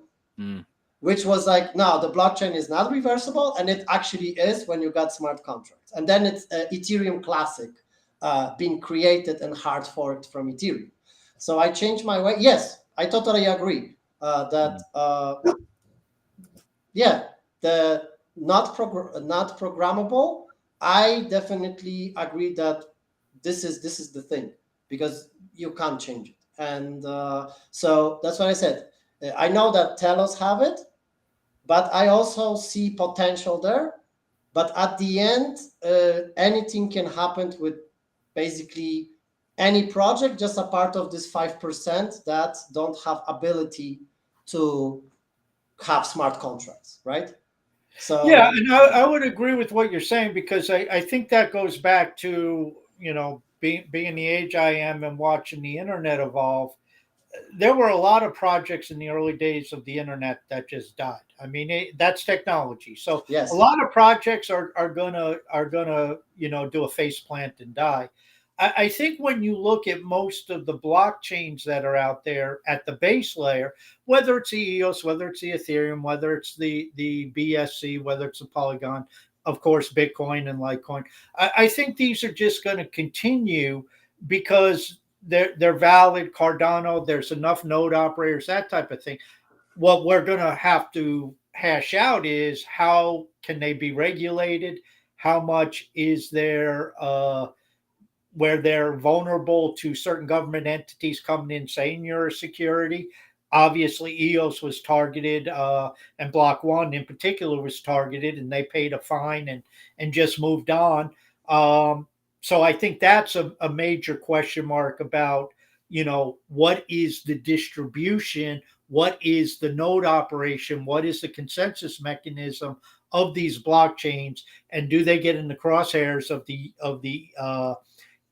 Which was like, no, the blockchain is not reversible, and it actually is when you got smart contracts. And then it's Ethereum Classic being created and hard forked from Ethereum. So I changed my way. Yes, I totally agree that the not programmable. I definitely agree that this is the thing, because you can't change it. And so that's what I said. I know that Telos have it, but I also see potential there. But at the end, anything can happen with basically any project, just a part of this 5% that don't have ability to have smart contracts, right? So yeah, and I would agree with what you're saying, because I think that goes back to being the age I am and watching the internet evolve. There were a lot of projects in the early days of the internet that just died. I mean, that's technology. So yes, a lot of projects are gonna do a face plant and die. I think when you look at most of the blockchains that are out there at the base layer, whether it's the EOS, whether it's the Ethereum, whether it's the BSC, whether it's the Polygon, of course, Bitcoin and Litecoin, I think these are just going to continue because they're valid. Cardano, there's enough node operators, that type of thing. What we're going to have to hash out is how can they be regulated? How much is there where they're vulnerable to certain government entities coming in saying you're a security? Obviously, EOS was targeted, and Block One in particular was targeted, and they paid a fine and just moved on. So I think that's a major question mark about, what is the distribution, what is the node operation, what is the consensus mechanism of these blockchains, and do they get in the crosshairs of the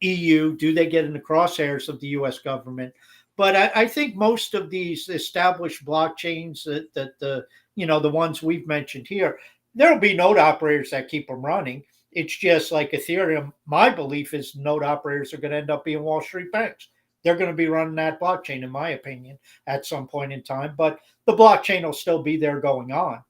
EU? Do they get in the crosshairs of the US government? But I think most of these established blockchains that the ones we've mentioned here, there'll be node operators that keep them running. It's just like Ethereum. My belief is node operators are going to end up being Wall Street banks. They're going to be running that blockchain, in my opinion, at some point in time. But the blockchain will still be there going on.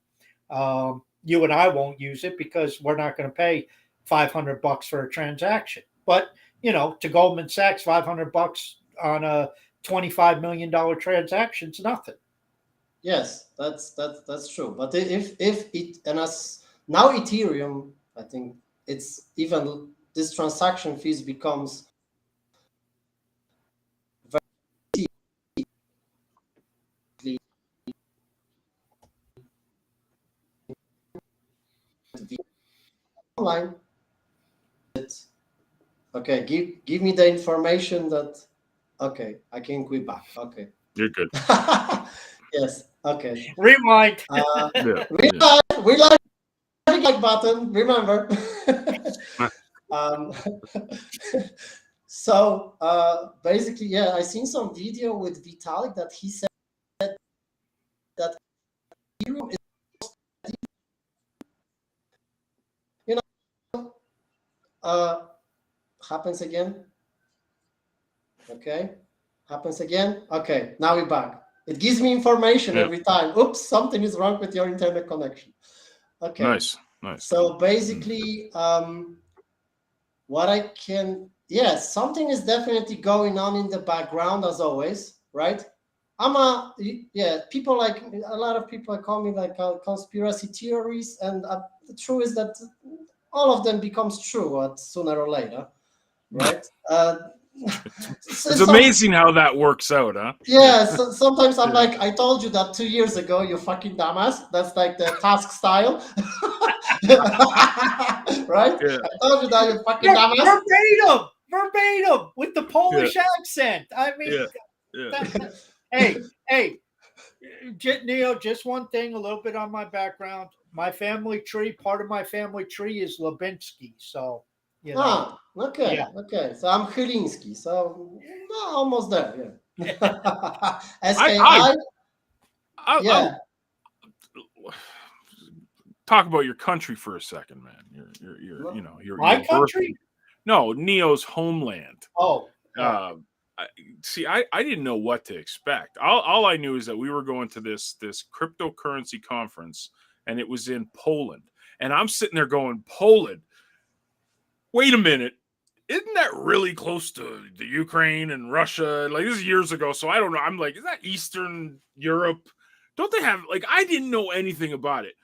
You and I won't use it because we're not going to pay $500 for a transaction. But to Goldman Sachs, $500 on a $25 million transaction is nothing. Yes, that's true. But if it, and as now Ethereum, I think it's even this transaction fees becomes very online. Okay, give me the information that. Okay, I can quit back. Okay, You're good. Yes. Okay. Rewind. We like button. Remember. So basically, yeah, I seen some video with Vitalik that he said that Ethereum is, happens again. Okay, happens again. Okay, now we're back. It gives me information every time. Oops, something is wrong with your internet connection. Okay. Nice. So basically, what I can, yes, something is definitely going on in the background as always, right? People like, a lot of people call me like conspiracy theories, and the truth is that all of them becomes true sooner or later, right? It's amazing how that works out, huh? Yeah, so sometimes I'm like, I told you that 2 years ago, you fucking dumbass. That's like the task style. Right? Yeah. I told you that, you fucking dumbass. Verbatim, with the Polish accent. I mean, hey, Neo, just one thing, a little bit on my background. My family tree, part of my family tree is Lubinsky, so... Okay. So I'm Chyliński, so almost there. Yeah. SKI. Yeah. Talk about your country for a second, man. You're my country. No, Neo's homeland. Oh. See, I didn't know what to expect. All I knew is that we were going to this cryptocurrency conference, and it was in Poland, and I'm sitting there going, Poland. Wait a minute. Isn't that really close to the Ukraine and Russia? Like, this is years ago, so I don't know. I'm like, is that Eastern Europe? Don't they have, like, I didn't know anything about it.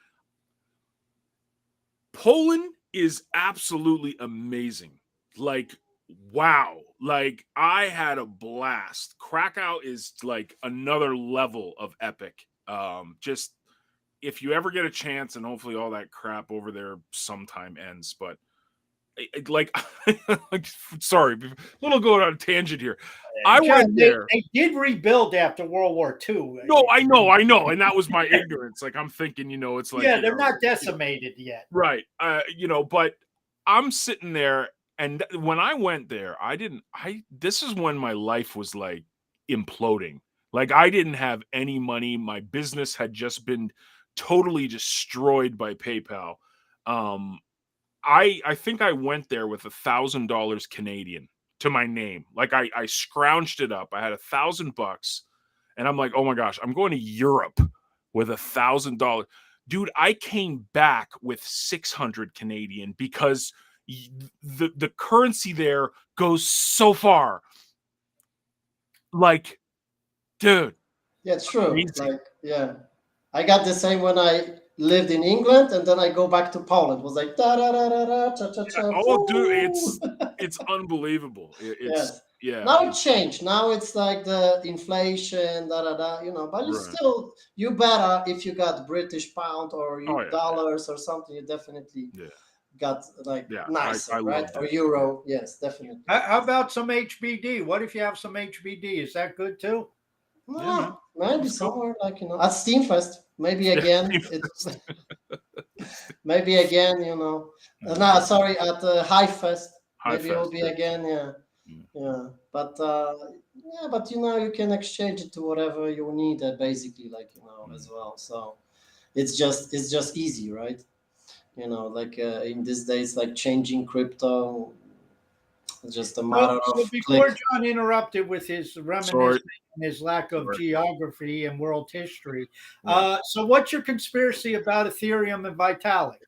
Poland is absolutely amazing. Like, wow. Like, I had a blast. Krakow is like another level of epic. Just, if you ever get a chance, and hopefully all that crap over there sometime ends, but like, sorry, a little going on a tangent here. I went there. They did rebuild after World War II. No, I know, and that was my ignorance. Like, I'm thinking, it's like, they're not decimated yet, right? But I'm sitting there, and when I went there, this is when my life was like imploding. Like, I didn't have any money. My business had just been totally destroyed by PayPal. I think I went there with $1,000 Canadian to my name. Like I scrounged it up. I had $1,000 and I'm like, oh my gosh, I'm going to Europe with $1,000. Dude, I came back with 600 Canadian because the currency there goes so far. Like, dude. Yeah, it's true. Crazy. Like, yeah, I got the same when I lived in England, and then I go back to Poland. It was like da da da da da cha cha cha. Oh, dude, it's unbelievable. It's Yes. yeah. Now it changed. Now it's like the inflation, da da da. You know, but it's Right. still you better if you got British pound or Oh, yeah. dollars or something. You definitely Yeah. got like Yeah, nicer, I right? loved Or it. euro. Yes, definitely. How about some HBD? What if you have some HBD? Is that good too? Yeah, man. Maybe It's cool. somewhere like at Steamfest. Maybe Yeah, again. It's maybe again. No, sorry, at Hive Fest. Hive Maybe it will Fest, be yeah. again. Yeah. But but you can exchange it to whatever you need. Basically, like as well. So it's just easy, right? Like in these days, like changing crypto, it's just a matter So of before click. John interrupted with his reminiscing and his lack of Sorry. geography and world history, Yeah. so what's your conspiracy about Ethereum and Vitalik?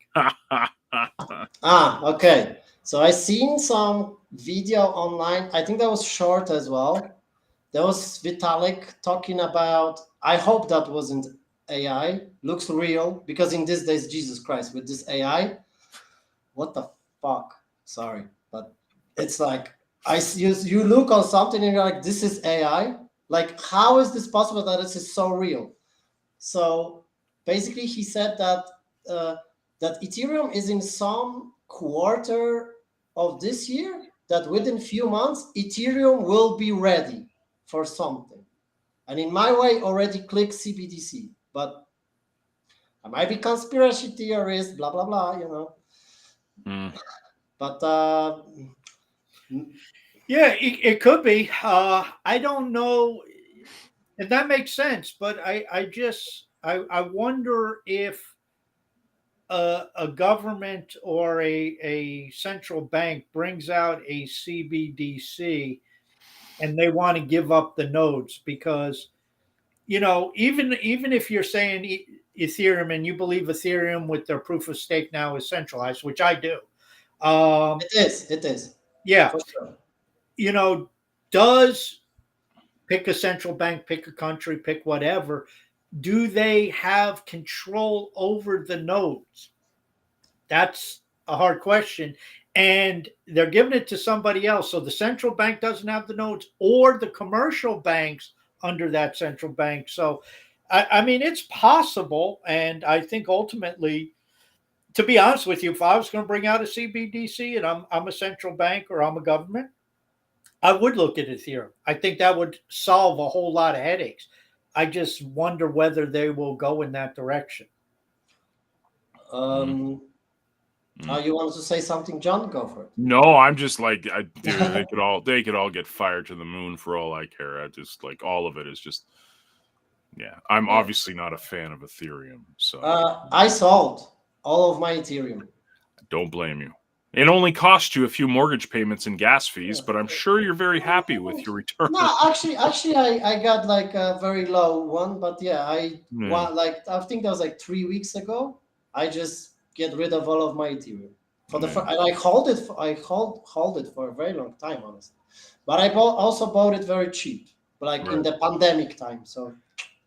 Okay. So I seen some video online. I think that was short as well. There was Vitalik talking about. I hope that wasn't AI. Looks real because in these days, Jesus Christ, with this AI, what the fuck? Sorry, but it's like you look on something and you're like, this is AI. Like, how is this possible that this is so real? So basically, he said that that Ethereum is in some quarter of this year, that within few months Ethereum will be ready for something. And in my way, already click CBDC, but I might be conspiracy theorist, blah blah blah, But Yeah, it could be. I don't know, and that makes sense. But I wonder if a government or a central bank brings out a CBDC and they want to give up the nodes because even if you're saying Ethereum and you believe Ethereum with their proof of stake now is centralized, which I do. it is. Yeah, For sure. does pick a central bank, pick a country, pick whatever, do they have control over the nodes? That's a hard question. And they're giving it to somebody else. So the central bank doesn't have the nodes or the commercial banks under that central bank. So, I mean, it's possible. And I think ultimately, to be honest with you, if I was going to bring out a CBDC and I'm a central bank or I'm a government, I would look at Ethereum. I think that would solve a whole lot of headaches. I just wonder whether they will go in that direction. You wanted to say something, John? Go for it. No, I'm just like, dude, they could all get fired to the moon for all I care. I just like all of it is just, yeah. I'm obviously not a fan of Ethereum, so I sold all of my Ethereum. Don't blame you. It only cost you a few mortgage payments and gas fees, but I'm sure you're very happy with your return. No, actually, I got like a very low one, but yeah, I think that was like 3 weeks ago. I just get rid of all of my Ethereum for the and I hold it. I hold it for a very long time, honestly. But I also bought it very cheap, like in the pandemic time. So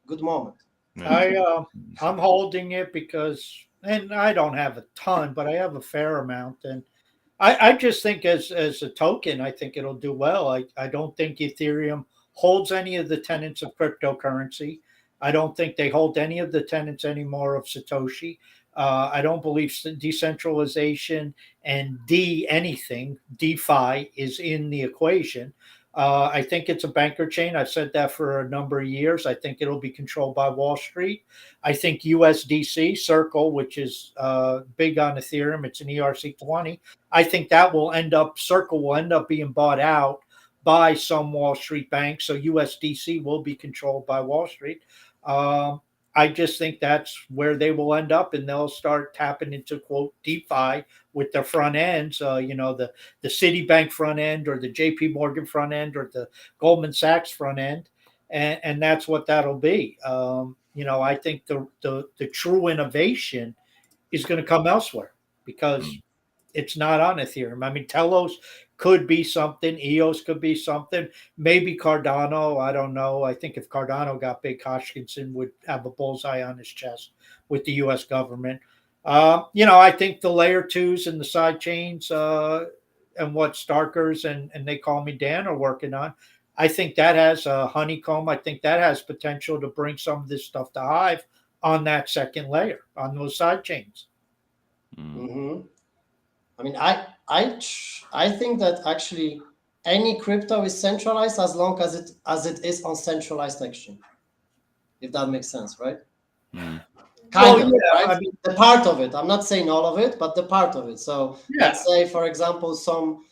good moment. I'm holding it because, and I don't have a ton, but I have a fair amount, and I just think as a token, I think it'll do well. I don't think Ethereum holds any of the tenets of cryptocurrency. I don't think they hold any of the tenets anymore of Satoshi. I don't believe decentralization and DeFi is in the equation. I think it's a banker chain. I've said that for a number of years. I think it'll be controlled by Wall Street. I think USDC Circle, which is big on Ethereum, it's an ERC20. I think Circle will end up being bought out by some Wall Street bank. So USDC will be controlled by Wall Street. I just think that's where they will end up, and they'll start tapping into quote DeFi with their front ends. The Citibank front end, or the J.P. Morgan front end, or the Goldman Sachs front end, and that's what that'll be. I think the true innovation is going to come elsewhere because it's not on Ethereum. I mean, Telos could be something, EOS could be something, maybe Cardano. I don't know. I think if Cardano got big, Hodgkinson would have a bullseye on his chest with the U.S. government. I think the layer twos and the side chains and what Starkers and They Call Me Dan are working on, I think that has a honeycomb. I think that has potential to bring some of this stuff to Hive on that second layer, on those side chains. Mm-hmm. I mean, I think that actually any crypto is centralized as long as it is on centralized exchange. If that makes sense, right? Kind of, right? I mean, the part of it. I'm not saying all of it, but the part of it. So let's say, for example, some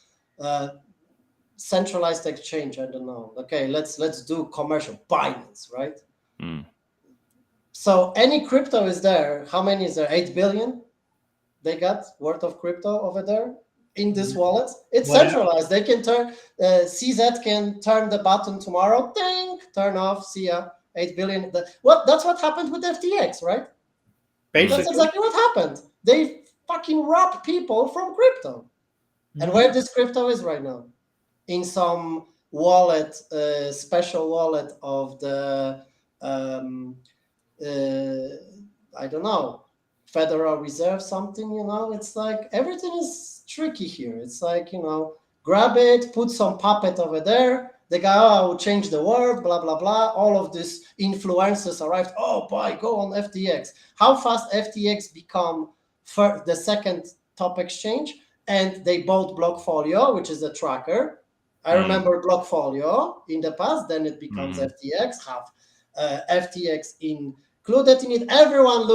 centralized exchange. I don't know. Okay, let's do commercial Binance, right? So any crypto is there. How many is there? 8 billion. They got worth of crypto over there in this wallet. It's centralized. They can turn CZ can turn the button tomorrow. Ding, turn off. See ya. 8 billion. That's what happened with FTX, right? Basically. That's exactly what happened. They fucking robbed people from crypto. And where this crypto is right now? In some wallet, special wallet of the I don't know. Federal Reserve something, it's like everything is tricky here. It's like, grab it, put some puppet over there. The guy, I will change the world, blah, blah, blah. All of these influencers arrived. Oh, boy, go on FTX. How fast FTX become the second top exchange? And they bought Blockfolio, which is a tracker. I remember Blockfolio in the past. Then it becomes FTX. Have FTX included in it. Everyone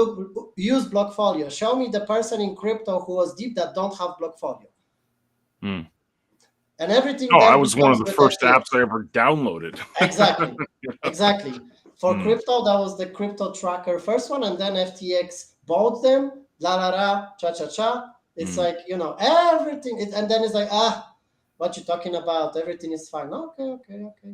use Blockfolio. Show me the person in crypto who was deep that don't have Blockfolio. And everything. Oh, I was one of the first apps I ever downloaded. Exactly. For crypto, that was the crypto tracker first one, and then FTX bought them. La la la, cha cha cha. It's like everything, and then it's like what you talking about? Everything is fine. Okay.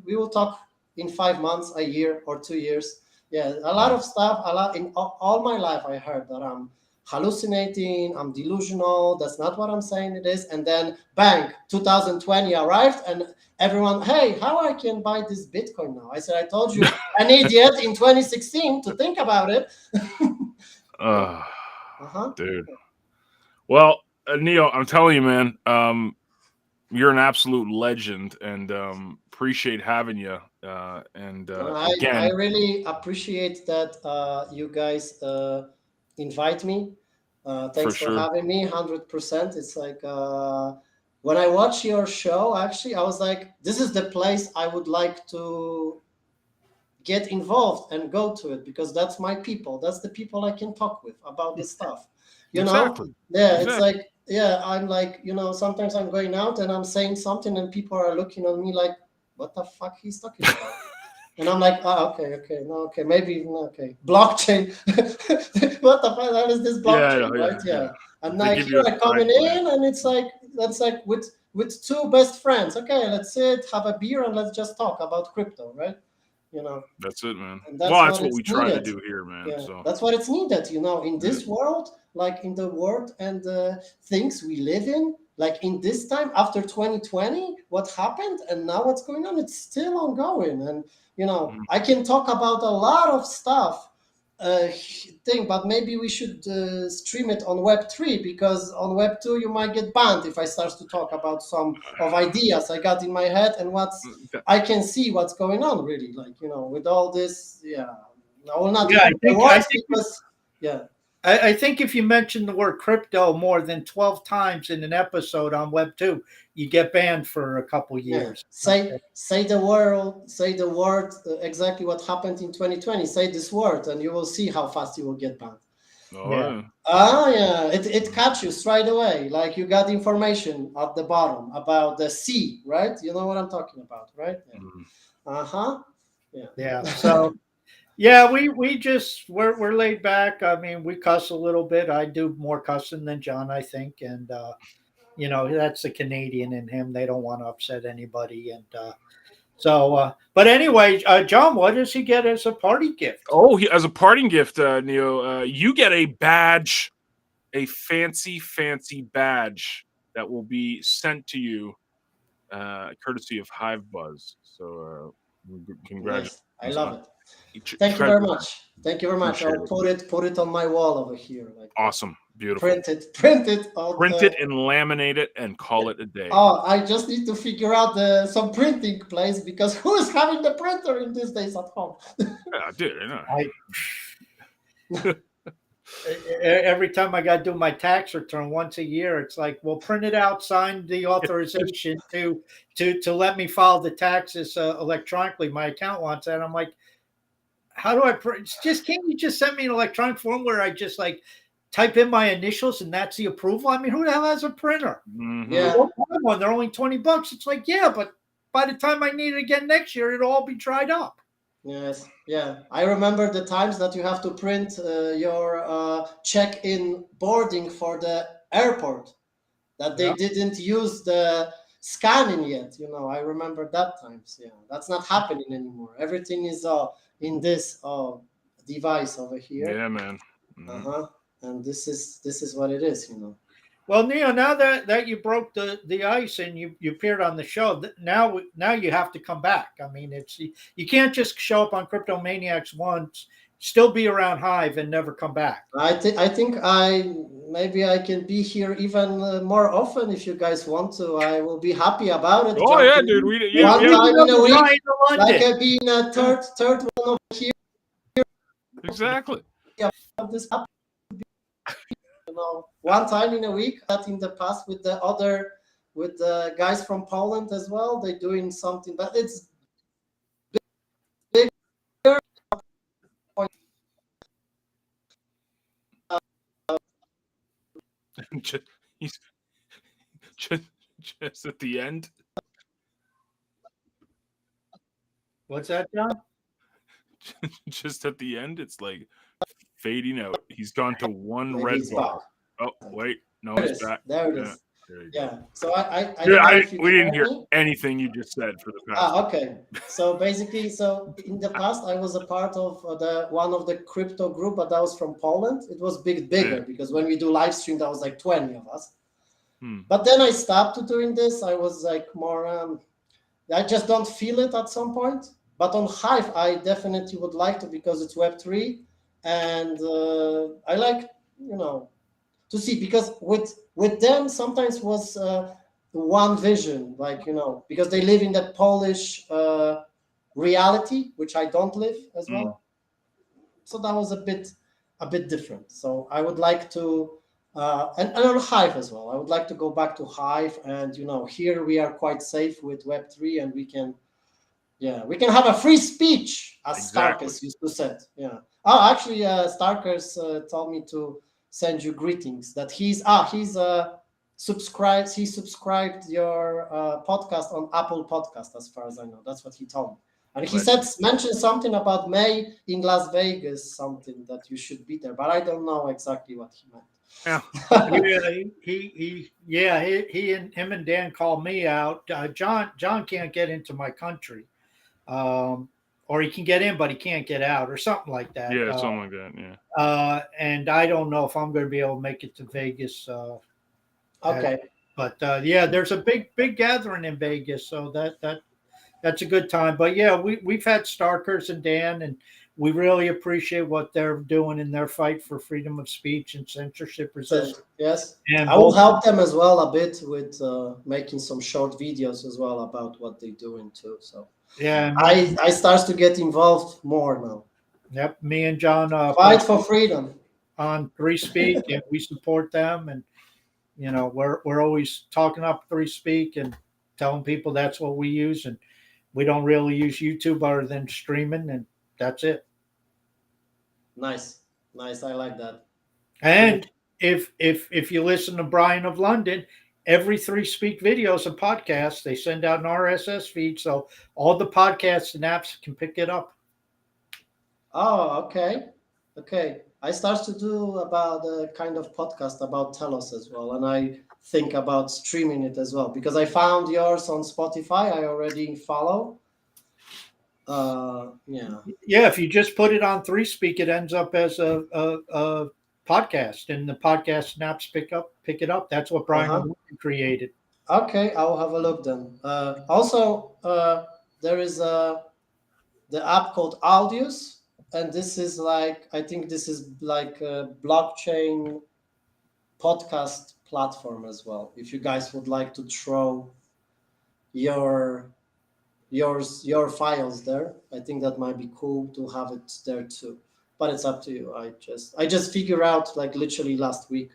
We will talk in 5 months, a year, or 2 years. Yeah, a lot of stuff. In all my life, I heard that I'm hallucinating, I'm delusional. That's not what I'm saying it is. And then, bang, 2020 arrived, and everyone, hey, how I can buy this Bitcoin now? I said, I told you, an idiot in 2016 to think about it. Dude. Well, Neo, I'm telling you, man, you're an absolute legend, and appreciate having you. Again, I really appreciate that you guys invite me. Thanks for having me. 100%. It's like when I watch your show, actually, I was like, this is the place I would like to get involved and go to it, because that's my people. That's the people I can talk with about this stuff. Exactly. It's like, I'm like, sometimes I'm going out and I'm saying something and people are looking at me like, what the fuck he's talking about? And I'm like, okay, maybe, blockchain. What the fuck? That is this blockchain, right? Yeah. And like here I'm coming in, and it's like, that's like with two best friends. Okay, let's sit, have a beer, and let's just talk about crypto, right? That's it, man. That's what we try to do here, man. Yeah, so that's what it's needed, in this world, like in the world and the things we live in, like in this time after 2020, what happened and now what's going on, it's still ongoing. And I can talk about a lot of stuff but maybe we should stream it on Web3, because on Web2 you might get banned if I start to talk about some of ideas I got in my head and I can see what's going on, really, like with all this. I will not. I think if you mention the word crypto more than 12 times in an episode on Web2, you get banned for a couple years. Say the word exactly what happened in 2020. Say this word, and you will see how fast you will get banned. It catch you straight away. Like you got information at the bottom about the C, right? You know what I'm talking about, right? So Yeah, we're laid back. I mean, we cuss a little bit. I do more cussing than John, I think, and that's the Canadian in him. They don't want to upset anybody, and but anyway, John, what does he get as a party gift? Oh, as a parting gift, Neo, you get a badge, a fancy badge that will be sent to you, courtesy of Hive Buzz. So, congratulations. Nice. I love it. Thank you very much. Thank you very much. I'll put it on my wall over here. Like awesome. Beautiful. Print it. Print it and laminate it and call it a day. Oh, I just need to figure out some printing place, because who is having the printer in these days at home? Yeah, dude, I know. Every time I got to do my tax return once a year, it's like, well, print it out, sign the authorization to let me file the taxes electronically. My account wants that. I'm like, how do I print? Can't you just send me an electronic form where I just like type in my initials and that's the approval? I mean, who the hell has a printer? Mm-hmm. Yeah, one, they're only $20. It's like, yeah, but by the time I need it again next year, it'll all be dried up. Yes, yeah. I remember the times that you have to print your check-in boarding for the airport, that they didn't use the scanning yet. I remember that times. Yeah, that's not happening anymore. Everything is in this device over here. Yeah, man. Mm-hmm. And this is what it is. Well, Neo, now that you broke the ice and you appeared on the show, now you have to come back. I mean, you can't just show up on Cryptomaniacs once, still be around Hive, and never come back. I think maybe I can be here even more often if you guys want to. I will be happy about it. Oh yeah, dude. One time in a week, like I've been a third one over here. Exactly. Yeah, this happened. One time in a week. That in the past with the guys from Poland as well. They're doing something, but it's bigger. He's just at the end. What's that, John? Just at the end, it's like fading out. He's gone to one Maybe red he's bar. back. Oh wait, no, There he's back. There it is. Yeah. So we didn't hear anything you just said for the past. Okay. So basically, in the past, I was a part of one of the crypto group, but that was from Poland. It was bigger because when we do live stream, that was like 20 of us. But then I stopped doing this. I was like more. I just don't feel it at some point. But on Hive, I definitely would like to, because it's Web3, and I like to see, because with them sometimes was one vision, like because they live in that Polish reality, which I don't live as well. So that was a bit different. So I would like to and on Hive as well. I would like to go back to Hive, and here we are quite safe with Web3, and we can have a free speech, as Starkers used to say. Yeah. Oh, actually, Starkers told me to send you greetings. That he's subscribed. He subscribed your podcast on Apple Podcast, as far as I know. That's what he told me. And he mentioned something about May in Las Vegas, something that you should be there, but I don't know exactly what he meant. Yeah, he and him and Dan called me out. John can't get into my country, or he can get in, but he can't get out, or something like that. Yeah, something like that. Yeah. And I don't know if I'm going to be able to make it to Vegas. Okay. But there's a big gathering in Vegas, so that's a good time. But yeah, we've had Starkers and Dan, and we really appreciate what they're doing in their fight for freedom of speech and censorship resistance. Yes, and I will help them as well a bit with making some short videos as well about what they're doing too. So yeah, I start to get involved more now. Yep, me and John fight for freedom on Free Speak, and we support them. And we're always talking up Free Speak and telling people that's what we use, and we don't really use YouTube other than streaming, and that's it. Nice. I like that. And if you listen to Brian of London, every Free Speak videos and podcasts, they send out an RSS feed, so all the podcasts and apps can pick it up. Oh, okay. I start to do about a kind of podcast about Telos as well, and I think about streaming it as well because I found yours on Spotify. I already follow. Yeah. Yeah, if you just put it on Three Speak, it ends up as a podcast, and the podcast snaps pick it up. That's what Brian Uh-huh. created. Okay, I'll have a look then. Also, there is the app called Audius, and this is like I think this is like a blockchain podcast platform as well. If you guys would like to throw your your files there, I think that might be cool to have it there too. But it's up to you. I just figured out like literally last week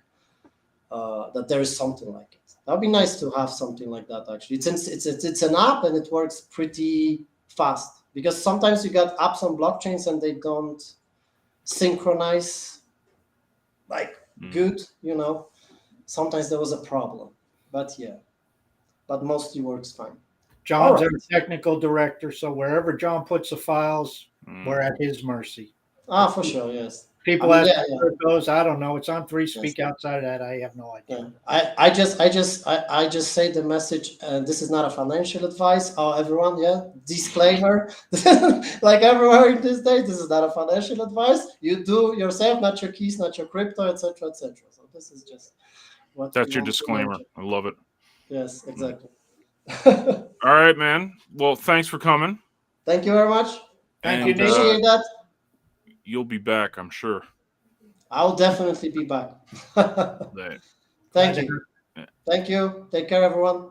that there is something like it. That'd be nice to have something like that. Actually, it's an app and it works pretty fast because sometimes you got apps on blockchains and they don't synchronize like good. You know, sometimes there was a problem, but yeah, but mostly works fine. John's All our right. technical director, so wherever John puts the files, we're at his mercy. For sure, yes. People I mean, ask yeah. where it goes. I don't know. It's on Three Speak. Outside of that, I have no idea. Yeah. I just say the message. This is not a financial advice. Oh, everyone, yeah. Disclaimer. Like everywhere in this day, this is not a financial advice. You do yourself, not your keys, not your crypto, etc., etc. So this is just what. That's your disclaimer. I love it. Yes, exactly. All right, man. Well, thanks for coming. Thank you very much. Thank you, Appreciate that. You'll be back, I'm sure. I'll definitely be back. Right. Thank you. Thank you. Take care, everyone.